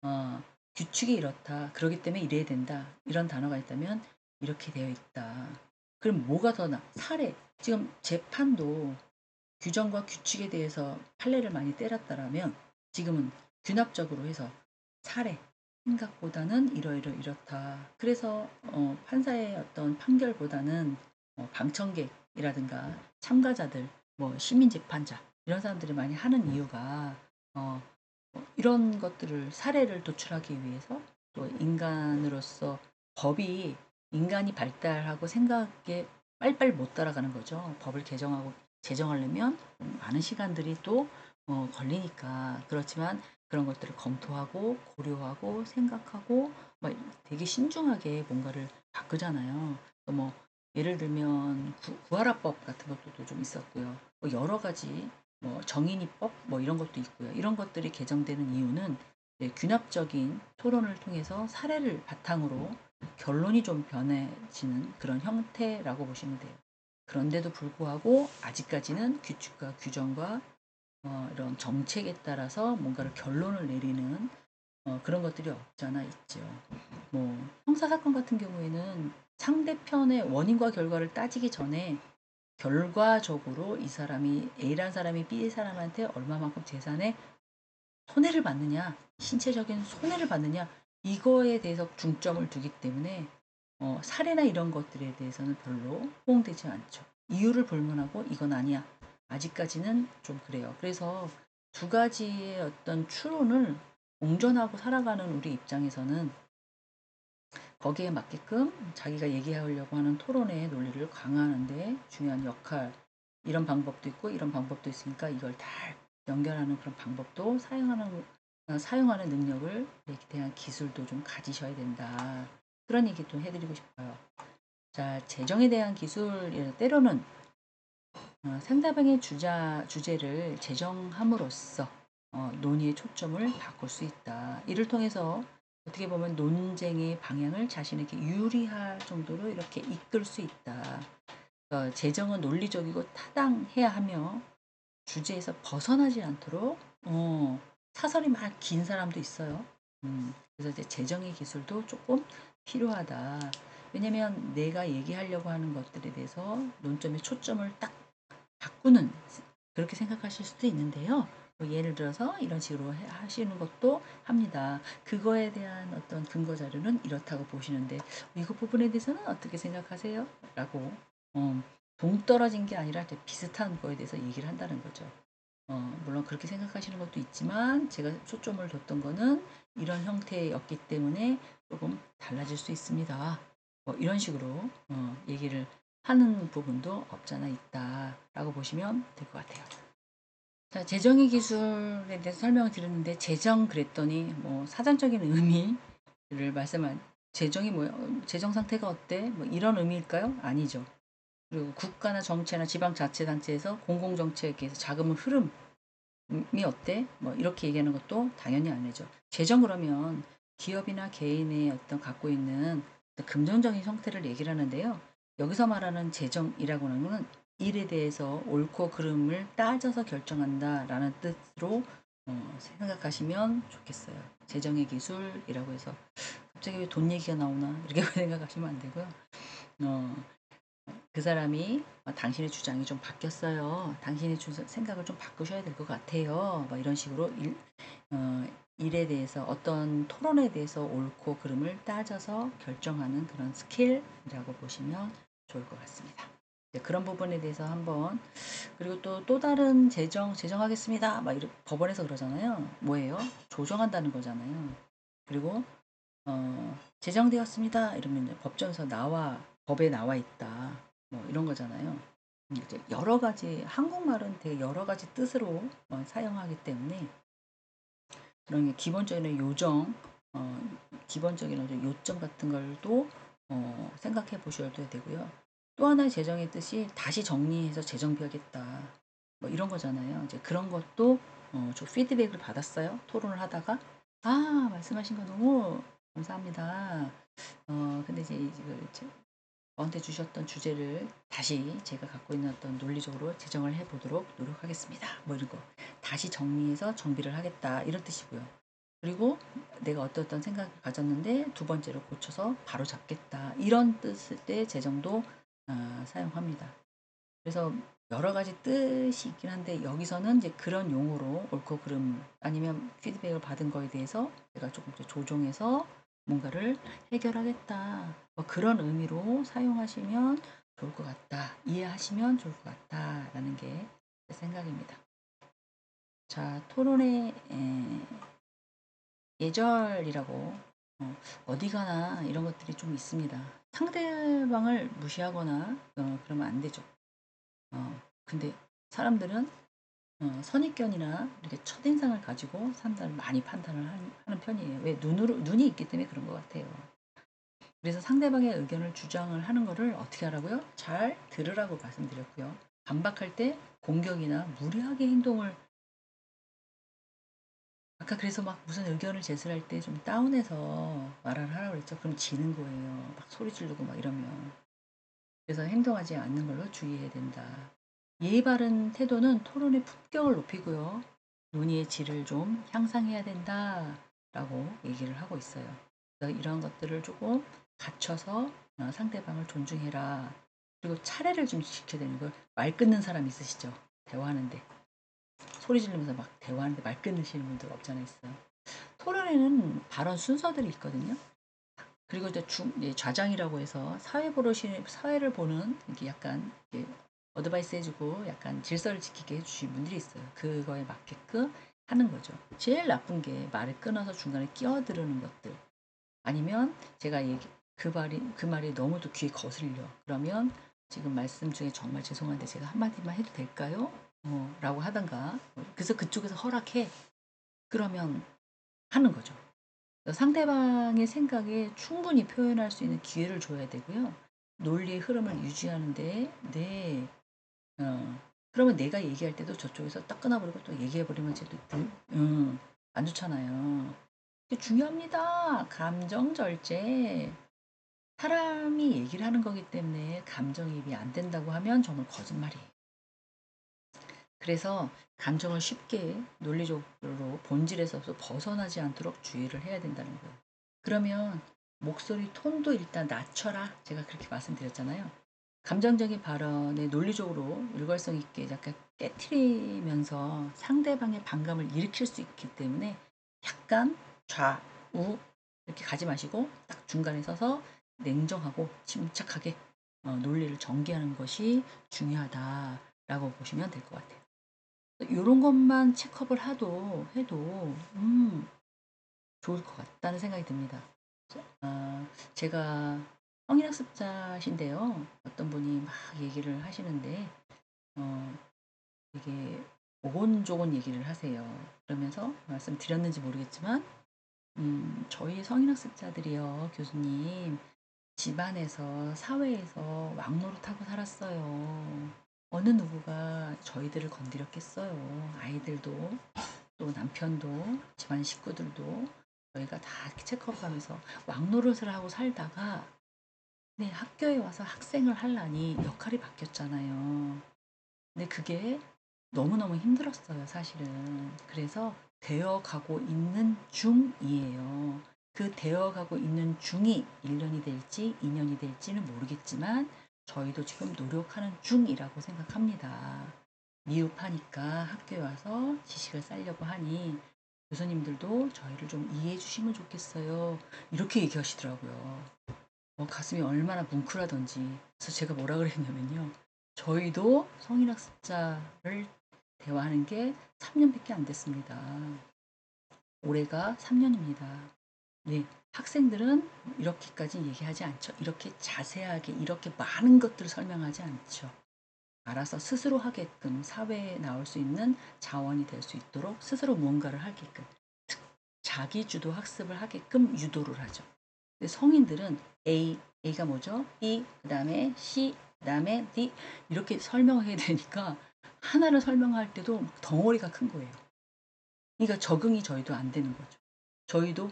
어, 규칙이 이렇다. 그러기 때문에 이래야 된다. 이런 단어가 있다면 이렇게 되어 있다. 그럼 뭐가 더 사례. 지금 재판도 규정과 규칙에 대해서 판례를 많이 때렸다라면 지금은 균합적으로 해서 사례. 생각보다는 이렇다. 그래서 판사의 어떤 판결보다는 방청객이라든가 참가자들, 시민재판자 이런 사람들이 많이 하는 이유가 어, 이런 것들을 사례를 도출하기 위해서 또 인간으로서 법이 인간이 발달하고 생각에 빨리빨리 못 따라가는 거죠. 법을 제정하려면 많은 시간들이 또 걸리니까 그렇지만 그런 것들을 검토하고 고려하고 생각하고 되게 신중하게 뭔가를 바꾸잖아요. 예를 들면 구하라법 같은 것도 좀 있었고요. 여러 가지 정인이법 이런 것도 있고요. 이런 것들이 개정되는 이유는 균합적인 토론을 통해서 사례를 바탕으로 결론이 좀 변해지는 그런 형태라고 보시면 돼요. 그런데도 불구하고 아직까지는 규칙과 규정과 이런 정책에 따라서 뭔가를 결론을 내리는 그런 것들이 없잖아 있죠. 형사사건 같은 경우에는 상대편의 원인과 결과를 따지기 전에 결과적으로 이 사람이 A라는 사람이 B 사람한테 얼마만큼 재산에 손해를 받느냐, 신체적인 손해를 받느냐 이거에 대해서 중점을 두기 때문에 사례나 이런 것들에 대해서는 별로 호응되지 않죠. 이유를 불문하고 이건 아니야. 아직까지는 좀 그래요. 그래서 두 가지의 어떤 추론을 공존하고 살아가는 우리 입장에서는 거기에 맞게끔 자기가 얘기하려고 하는 토론의 논리를 강화하는 데 중요한 역할 이런 방법도 있고 이런 방법도 있으니까 이걸 다 연결하는 그런 방법도 사용하는 능력을 대한 기술도 좀 가지셔야 된다. 그런 얘기도 해드리고 싶어요. 자, 재정에 대한 기술 때로는 상대방의 주제를 재정함으로써 논의의 초점을 바꿀 수 있다. 이를 통해서 어떻게 보면 논쟁의 방향을 자신에게 유리할 정도로 이렇게 이끌 수 있다. 재정은 논리적이고 타당해야 하며 주제에서 벗어나지 않도록 사설이 막 긴 사람도 있어요. 그래서 이제 재정의 기술도 조금 필요하다. 왜냐면 내가 얘기하려고 하는 것들에 대해서 논점의 초점을 딱 바꾸는, 그렇게 생각하실 수도 있는데요. 뭐 예를 들어서 이런 식으로 하시는 것도 합니다. 그거에 대한 어떤 근거 자료는 이렇다고 보시는데 이거 부분에 대해서는 어떻게 생각하세요? 라고 동떨어진 게 아니라 비슷한 거에 대해서 얘기를 한다는 거죠. 물론 그렇게 생각하시는 것도 있지만 제가 초점을 뒀던 거는 이런 형태였기 때문에 조금 달라질 수 있습니다. 뭐 이런 식으로 얘기를 하는 부분도 없잖아 있다라고 보시면 될 것 같아요. 자, 재정의 기술에 대해서 설명을 드렸는데 재정 그랬더니 뭐 사전적인 의미를 말씀한 재정이 뭐야? 재정 상태가 어때? 뭐 이런 의미일까요? 아니죠. 그리고 국가나 정체나 지방자치단체에서 공공정책에서 자금의 흐름이 어때? 뭐 이렇게 얘기하는 것도 당연히 아니죠. 재정 그러면 기업이나 개인의 어떤 갖고 있는 금전적인 형태를 얘기를 하는데요. 여기서 말하는 재정이라고 하는 것은 일에 대해서 옳고 그름을 따져서 결정한다라는 뜻으로 생각하시면 좋겠어요. 재정의 기술이라고 해서 갑자기 왜 돈 얘기가 나오나 이렇게 생각하시면 안 되고요. 어, 그 사람이 당신의 주장이 좀 바뀌었어요. 당신의 생각을 좀 바꾸셔야 될 것 같아요. 뭐 이런 식으로 일에 대해서 어떤 토론에 대해서 옳고 그름을 따져서 결정하는 그런 스킬이라고 보시면 좋을 것 같습니다. 그런 부분에 대해서 한번, 그리고 또 다른 제정하겠습니다. 막 이렇게 법원에서 그러잖아요. 뭐예요? 조정한다는 거잖아요. 그리고 제정되었습니다. 이러면 법정에서 법에 나와 있다. 뭐 이런 거잖아요. 이제 여러 가지, 한국말은 되게 여러 가지 뜻으로 사용하기 때문에 그런 기본적인 요정, 기본적인 요점 같은 걸도 생각해 보셔야 되고요. 또 하나의 재정의 뜻이 다시 정리해서 재정비하겠다. 뭐 이런 거잖아요. 이제 그런 것도 저 피드백을 받았어요. 토론을 하다가 말씀하신 거 너무 감사합니다. 근데 이제 이걸 저한테 주셨던 주제를 다시 제가 갖고 있는 어떤 논리적으로 제정을 해보도록 노력하겠습니다. 뭐 이런 거 다시 정리해서 정비를 하겠다 이런 뜻이고요. 그리고 내가 어떤 생각을 가졌는데 두 번째로 고쳐서 바로 잡겠다 이런 뜻일 때 재정도 사용합니다. 그래서 여러 가지 뜻이 있긴 한데 여기서는 이제 그런 용어로 옳고 그름 아니면 피드백을 받은 거에 대해서 내가 조금 조정해서 뭔가를 해결하겠다. 뭐 그런 의미로 사용하시면 좋을 것 같다. 이해하시면 좋을 것 같다라는 게 제 생각입니다. 자, 토론의 예절이라고 어디 가나 이런 것들이 좀 있습니다. 상대방을 무시하거나 그러면 안 되죠. 근데 사람들은 선입견이나 이렇게 첫인상을 가지고 사람들을 많이 판단을 하는 편이에요. 왜? 눈이 있기 때문에 그런 것 같아요. 그래서 상대방의 의견을 주장을 하는 거를 어떻게 하라고요? 잘 들으라고 말씀드렸고요. 반박할 때 공격이나 무리하게 행동을, 아까 그래서 막 무슨 의견을 제시할 때 좀 다운해서 말을 하라고 그랬죠. 그럼 지는 거예요. 막 소리 지르고 막 이러면. 그래서 행동하지 않는 걸로 주의해야 된다. 예의 바른 태도는 토론의 품격을 높이고요. 논의의 질을 좀 향상해야 된다라고 얘기를 하고 있어요. 그래서 이런 것들을 조금 갖춰서 상대방을 존중해라. 그리고 차례를 좀 지켜야 되는 걸, 말 끊는 사람 있으시죠? 대화하는데 소리 지르면서 막 대화하는데 말 끊으시는 분들 없잖아 있어요. 토론에는 발언 순서들이 있거든요. 그리고 이제 좌장이라고 해서 사회를 보는 이게 약간 이렇게 어드바이스 해주고 약간 질서를 지키게 해주신 분들이 있어요. 그거에 맞게끔 하는 거죠. 제일 나쁜 게 말을 끊어서 중간에 끼어들는 것들. 아니면 제가 그 말이 너무도 귀에 거슬려. 그러면 지금 말씀 중에 정말 죄송한데 제가 한마디만 해도 될까요? 라고 하던가. 그래서 그쪽에서 허락해. 그러면 하는 거죠. 상대방의 생각에 충분히 표현할 수 있는 기회를 줘야 되고요. 논리의 흐름을 유지하는데, 네, 그러면 내가 얘기할 때도 저쪽에서 딱 끊어버리고 또 얘기해버리면 쟤도 안 좋잖아요. 이게 중요합니다. 감정 절제. 사람이 얘기를 하는 거기 때문에 감정이입이 안 된다고 하면 정말 거짓말이에요. 그래서 감정을 쉽게 논리적으로 본질에서 벗어나지 않도록 주의를 해야 된다는 거예요. 그러면 목소리 톤도 일단 낮춰라. 제가 그렇게 말씀드렸잖아요. 감정적인 발언에 논리적으로 일관성 있게 약간 깨트리면서 상대방의 반감을 일으킬 수 있기 때문에 약간 좌우 이렇게 가지 마시고 딱 중간에 서서 냉정하고 침착하게 논리를 전개하는 것이 중요하다라고 보시면 될 것 같아요. 요런 것만 체크업을 해도 좋을 것 같다는 생각이 듭니다. 제가 성인학습자신데요. 어떤 분이 막 얘기를 하시는데 되게 오곤조곤 얘기를 하세요. 그러면서 말씀드렸는지 모르겠지만 저희 성인학습자들이요, 교수님, 집안에서 사회에서 왕노릇하고 살았어요. 어느 누구가 저희들을 건드렸겠어요. 아이들도 또 남편도 집안 식구들도 저희가 다 이렇게 체크업하면서 왕노릇을 하고 살다가 네, 학교에 와서 학생을 하려니 역할이 바뀌었잖아요. 근데 그게 너무너무 힘들었어요, 사실은. 그래서 되어가고 있는 중이에요. 그 되어가고 있는 중이 1년이 될지 2년이 될지는 모르겠지만 저희도 지금 노력하는 중이라고 생각합니다. 미흡하니까 학교에 와서 지식을 쌓으려고 하니 교수님들도 저희를 좀 이해해 주시면 좋겠어요. 이렇게 얘기하시더라고요. 가슴이 얼마나 뭉클하던지. 그래서 제가 뭐라 그랬냐면요. 저희도 성인학습자를 대화하는 게 3년밖에 안 됐습니다. 올해가 3년입니다. 네, 학생들은 이렇게까지 얘기하지 않죠. 이렇게 자세하게 이렇게 많은 것들을 설명하지 않죠. 알아서 스스로 하게끔 사회에 나올 수 있는 자원이 될 수 있도록 스스로 무언가를 하게끔 자기주도 학습을 하게끔 유도를 하죠. 근데 성인들은 A가 뭐죠? B, 그 다음에 C, 그 다음에 D 이렇게 설명을 해야 되니까 하나를 설명할 때도 덩어리가 큰 거예요. 그러니까 적응이 저희도 안 되는 거죠. 저희도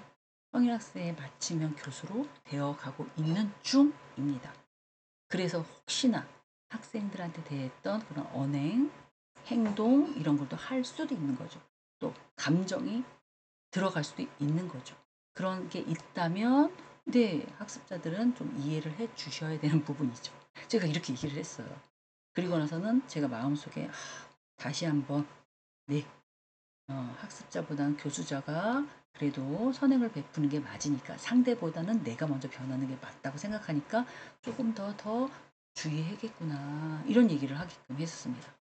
성인학생의 맞춤형 교수로 되어가고 있는 중입니다. 그래서 혹시나 학생들한테 대했던 그런 언행, 행동 이런 것도 할 수도 있는 거죠. 또 감정이 들어갈 수도 있는 거죠. 그런 게 있다면 네, 학습자들은 좀 이해를 해 주셔야 되는 부분이죠. 제가 이렇게 얘기를 했어요. 그리고 나서는 제가 마음속에 다시 한번 네, 학습자보다는 교수자가 그래도 선행을 베푸는 게 맞으니까 상대보다는 내가 먼저 변하는 게 맞다고 생각하니까 조금 더 주의해야겠구나 이런 얘기를 하게끔 했었습니다.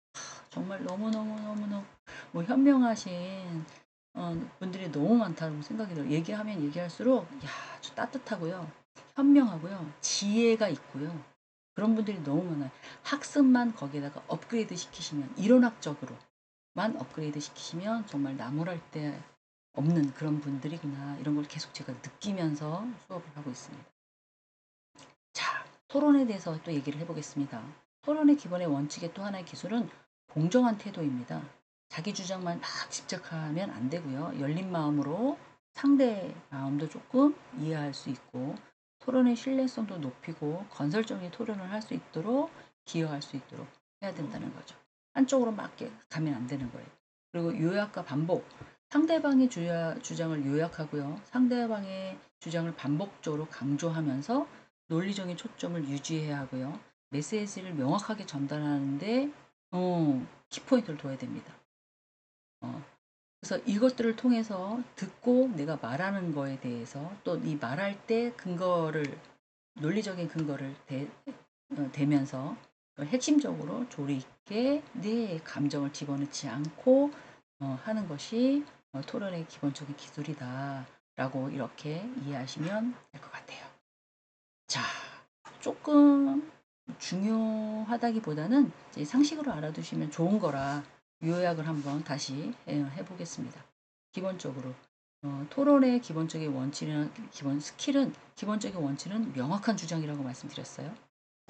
정말 너무너무너무너무 뭐 현명하신 분들이 너무 많다고 생각이 들어요. 얘기하면 얘기할수록 아주 따뜻하고요. 현명하고요. 지혜가 있고요. 그런 분들이 너무 많아요. 학습만 거기에다가 업그레이드 시키시면 이론학적으로만 업그레이드 시키시면 정말 나무랄 데 없는 그런 분들이구나. 이런 걸 계속 제가 느끼면서 수업을 하고 있습니다. 자, 토론에 대해서 또 얘기를 해보겠습니다. 토론의 기본의 원칙의 또 하나의 기술은 공정한 태도입니다. 자기 주장만 막 집착하면 안 되고요. 열린 마음으로 상대 마음도 조금 이해할 수 있고 토론의 신뢰성도 높이고 건설적인 토론을 할 수 있도록 기여할 수 있도록 해야 된다는 거죠. 한쪽으로 막 가면 안 되는 거예요. 그리고 요약과 반복. 상대방의 주장을 요약하고요. 상대방의 주장을 반복적으로 강조하면서 논리적인 초점을 유지해야 하고요. 메시지를 명확하게 전달하는데 키포인트를 둬야 됩니다. 그래서 이것들을 통해서 듣고 내가 말하는 거에 대해서 또 이 말할 때 근거를 논리적인 근거를 대면서 핵심적으로 조리 있게 내 감정을 집어넣지 않고 하는 것이 토론의 기본적인 기술이다라고 이렇게 이해하시면 될 것 같아요. 자, 조금 중요하다기보다는 이제 상식으로 알아두시면 좋은 거라 요약을 한번 다시 해보겠습니다. 기본적으로 토론의 기본적인 원칙은 기본적인 원칙은 명확한 주장이라고 말씀드렸어요.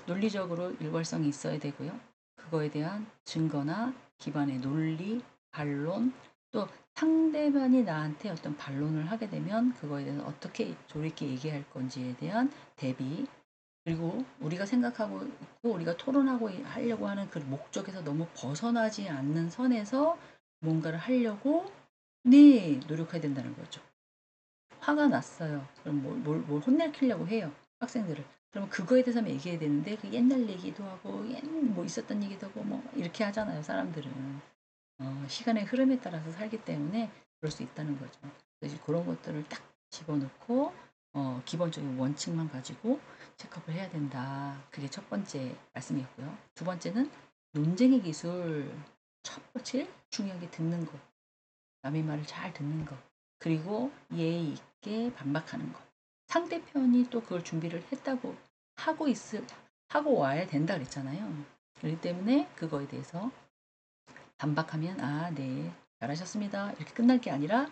논리적으로 일관성이 있어야 되고요. 그거에 대한 증거나 기반의 논리, 반론, 또 상대방이 나한테 어떤 반론을 하게 되면 그거에 대해서 어떻게 조리 있게 얘기할 건지에 대한 대비, 그리고 우리가 생각하고 있고 우리가 토론하고 하려고 하는 그 목적에서 너무 벗어나지 않는 선에서 뭔가를 하려고 네 노력해야 된다는 거죠. 화가 났어요. 그럼 뭘 혼내키려고 해요. 학생들을. 그러면 그거에 대해서 얘기해야 되는데 그 옛날 얘기도 하고 뭐 있었던 얘기도 하고 뭐 이렇게 하잖아요. 사람들은. 시간의 흐름에 따라서 살기 때문에 그럴 수 있다는 거죠. 그래서 그런 것들을 딱 집어넣고 기본적인 원칙만 가지고 체크업을 해야 된다. 그게 첫 번째 말씀이었고요. 두 번째는 논쟁의 기술. 제일 중요한 게 듣는 거. 남의 말을 잘 듣는 거. 그리고 예의 있게 반박하는 거. 상대편이 또 그걸 준비를 했다고 하고 와야 된다 그랬잖아요. 그렇기 때문에 그거에 대해서 반박하면 네, 잘하셨습니다. 이렇게 끝날 게 아니라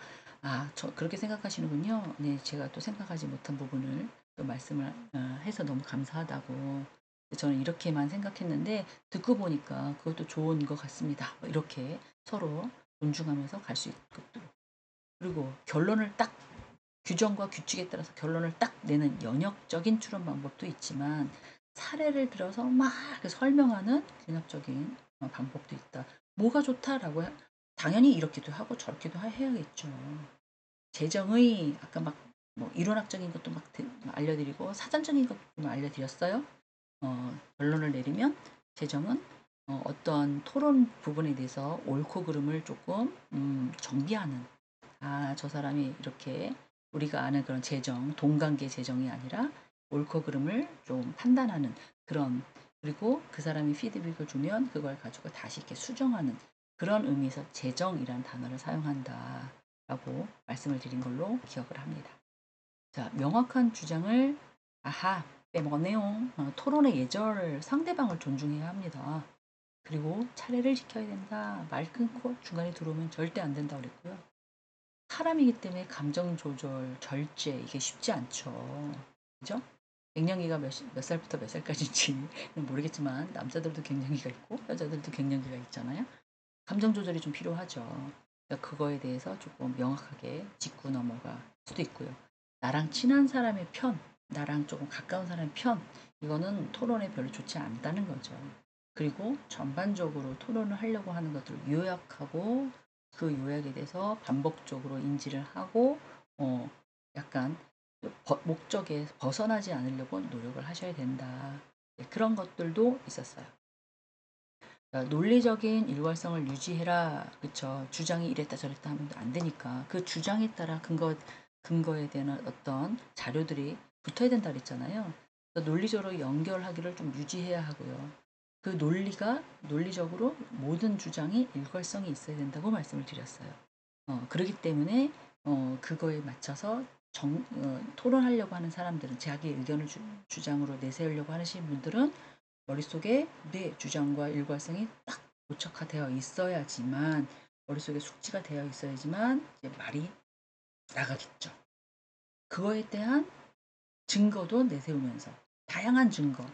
저 그렇게 생각하시는군요. 네, 제가 또 생각하지 못한 부분을 또 말씀을 해서 너무 감사하다고. 저는 이렇게만 생각했는데 듣고 보니까 그것도 좋은 것 같습니다. 뭐 이렇게 서로 존중하면서 갈 수 있도록. 그리고 결론을 딱 규정과 규칙에 따라서 결론을 딱 내는 연역적인 추론 방법도 있지만 사례를 들어서 막 설명하는 균형적인 방법도 있다. 뭐가 좋다라고 당연히 이렇게도 하고 저렇게도 해야겠죠. 재정의 아까 뭐 이론학적인 것도 막 알려드리고 사전적인 것도 알려드렸어요. 결론을 내리면 재정은 어떤 토론 부분에 대해서 옳고 그름을 조금 정비하는 저 사람이 이렇게 우리가 아는 그런 재정, 동관계 재정이 아니라 옳고 그름을 좀 판단하는 그런 그리고 그 사람이 피드백을 주면 그걸 가지고 다시 이렇게 수정하는 그런 의미에서 재정이라는 단어를 사용한다라고 말씀을 드린 걸로 기억을 합니다. 자, 명확한 주장을 빼먹었네요. 토론의 예절, 상대방을 존중해야 합니다. 그리고 차례를 지켜야 된다. 말 끊고 중간에 들어오면 절대 안 된다고 그랬고요. 사람이기 때문에 감정 조절, 절제 이게 쉽지 않죠. 그죠? 갱년기가 몇 살부터 몇 살까지인지 모르겠지만 남자들도 갱년기가 있고 여자들도 갱년기가 있잖아요. 감정 조절이 좀 필요하죠. 그러니까 그거에 대해서 조금 명확하게 짚고 넘어갈 수도 있고요. 나랑 친한 사람의 편, 나랑 조금 가까운 사람의 편, 이거는 토론에 별로 좋지 않다는 거죠. 그리고 전반적으로 토론을 하려고 하는 것들을 요약하고 그 요약에 대해서 반복적으로 인지를 하고 약간 목적에 벗어나지 않으려고 노력을 하셔야 된다. 네, 그런 것들도 있었어요. 논리적인 일관성을 유지해라. 그쵸. 주장이 이랬다 저랬다 하면 안 되니까. 그 주장에 따라 근거에 대한 어떤 자료들이 붙어야 된다 그랬잖아요. 논리적으로 연결하기를 좀 유지해야 하고요. 그 논리적으로 모든 주장이 일관성이 있어야 된다고 말씀을 드렸어요. 그렇기 때문에 그거에 맞춰서 토론하려고 하는 사람들은 자기 의견을 주장으로 내세우려고 하시는 분들은 머릿속에 내 주장과 일관성이 딱 고착화되어 있어야지만 머릿속에 숙지가 되어 있어야지만 이제 말이 나가겠죠. 그거에 대한 증거도 내세우면서 다양한 증거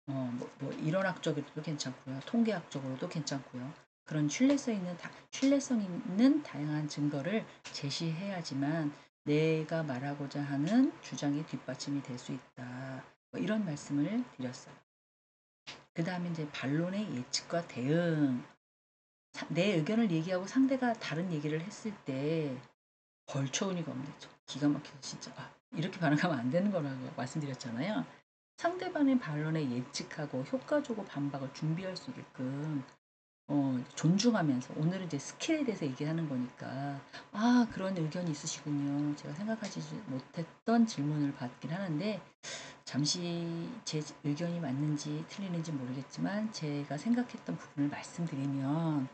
뭐 이론학적으로도 괜찮고요. 통계학적으로도 괜찮고요. 그런 신뢰성 있는 다양한 증거를 제시해야지만 내가 말하고자 하는 주장이 뒷받침이 될 수 있다. 뭐 이런 말씀을 드렸어요. 그 다음에 이제 반론의 예측과 대응. 내 의견을 얘기하고 상대가 다른 얘기를 했을 때 벌초의미가 없네. 기가 막혀서 진짜 이렇게 반응하면 안 되는 거라고 말씀드렸잖아요. 상대방의 반론에 예측하고 효과적으로 반박을 준비할 수 있게끔 존중하면서 오늘은 이제 스킬에 대해서 얘기하는 거니까 그런 의견이 있으시군요. 제가 생각하지 못했던 질문을 받긴 하는데 잠시 제 의견이 맞는지 틀리는지 모르겠지만 제가 생각했던 부분을 말씀드리면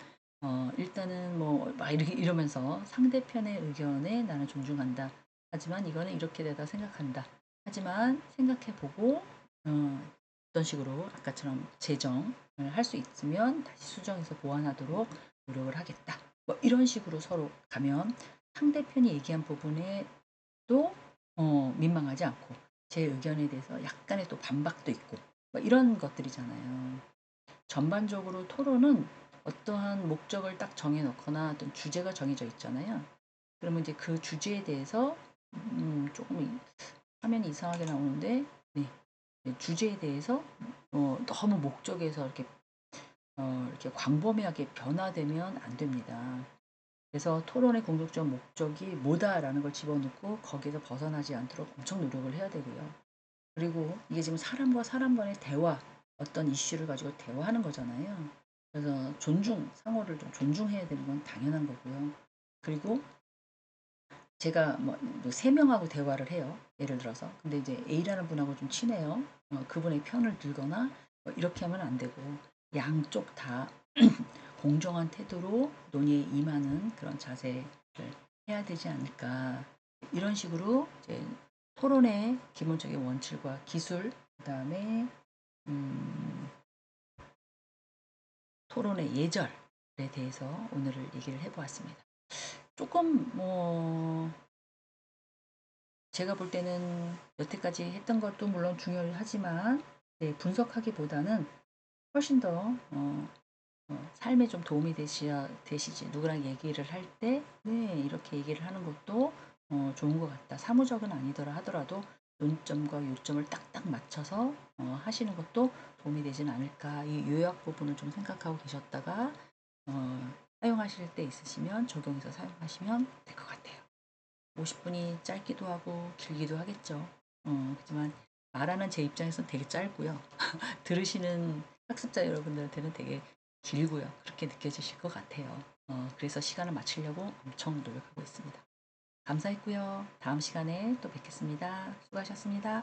일단은 뭐 막 이러면서 상대편의 의견에 나는 존중한다. 하지만 이거는 이렇게 내가 생각한다. 하지만 생각해 보고 어떤 식으로 아까처럼 재정을 할 수 있으면 다시 수정해서 보완하도록 노력을 하겠다. 뭐 이런 식으로 서로 가면 상대편이 얘기한 부분에 또 민망하지 않고 제 의견에 대해서 약간의 또 반박도 있고 뭐 이런 것들이잖아요. 전반적으로 토론은 어떠한 목적을 딱 정해 놓거나 어떤 주제가 정해져 있잖아요. 그러면 이제 그 주제에 대해서 조금 화면이 이상하게 나오는데 네. 주제에 대해서 너무 목적에서 이렇게 광범위하게 변화되면 안 됩니다. 그래서 토론의 궁극적 목적이 뭐다라는 걸 집어넣고 거기에서 벗어나지 않도록 엄청 노력을 해야 되고요. 그리고 이게 지금 사람과 사람 간의 대화, 어떤 이슈를 가지고 대화하는 거잖아요. 그래서 상호를 좀 존중해야 되는 건 당연한 거고요. 그리고 제가 뭐 3명하고 대화를 해요. 예를 들어서. 근데 이제 A라는 분하고 좀 친해요. 그분의 편을 들거나 이렇게 하면 안 되고 양쪽 다 공정한 태도로 논의에 임하는 그런 자세를 해야 되지 않을까. 이런 식으로 이제 토론의 기본적인 원칙과 기술, 그다음에 토론의 예절에 대해서 오늘을 얘기를 해보았습니다. 조금 제가 볼 때는 여태까지 했던 것도 물론 중요하지만 분석하기보다는 훨씬 더 삶에 좀 도움이 되시지. 누구랑 얘기를 할 때, 네, 이렇게 얘기를 하는 것도 좋은 것 같다. 사무적은 아니더라 하더라도 논점과 요점을 딱딱 맞춰서 하시는 것도 도움이 되진 않을까. 이 요약 부분을 좀 생각하고 계셨다가 사용하실 때 있으시면 적용해서 사용하시면 될 것 같아요. 50분이 짧기도 하고 길기도 하겠죠. 하지만 말하는 제 입장에서는 되게 짧고요. 들으시는 학습자 여러분들한테는 되게 길고요. 그렇게 느껴지실 것 같아요. 그래서 시간을 맞추려고 엄청 노력하고 있습니다. 감사했고요. 다음 시간에 또 뵙겠습니다. 수고하셨습니다.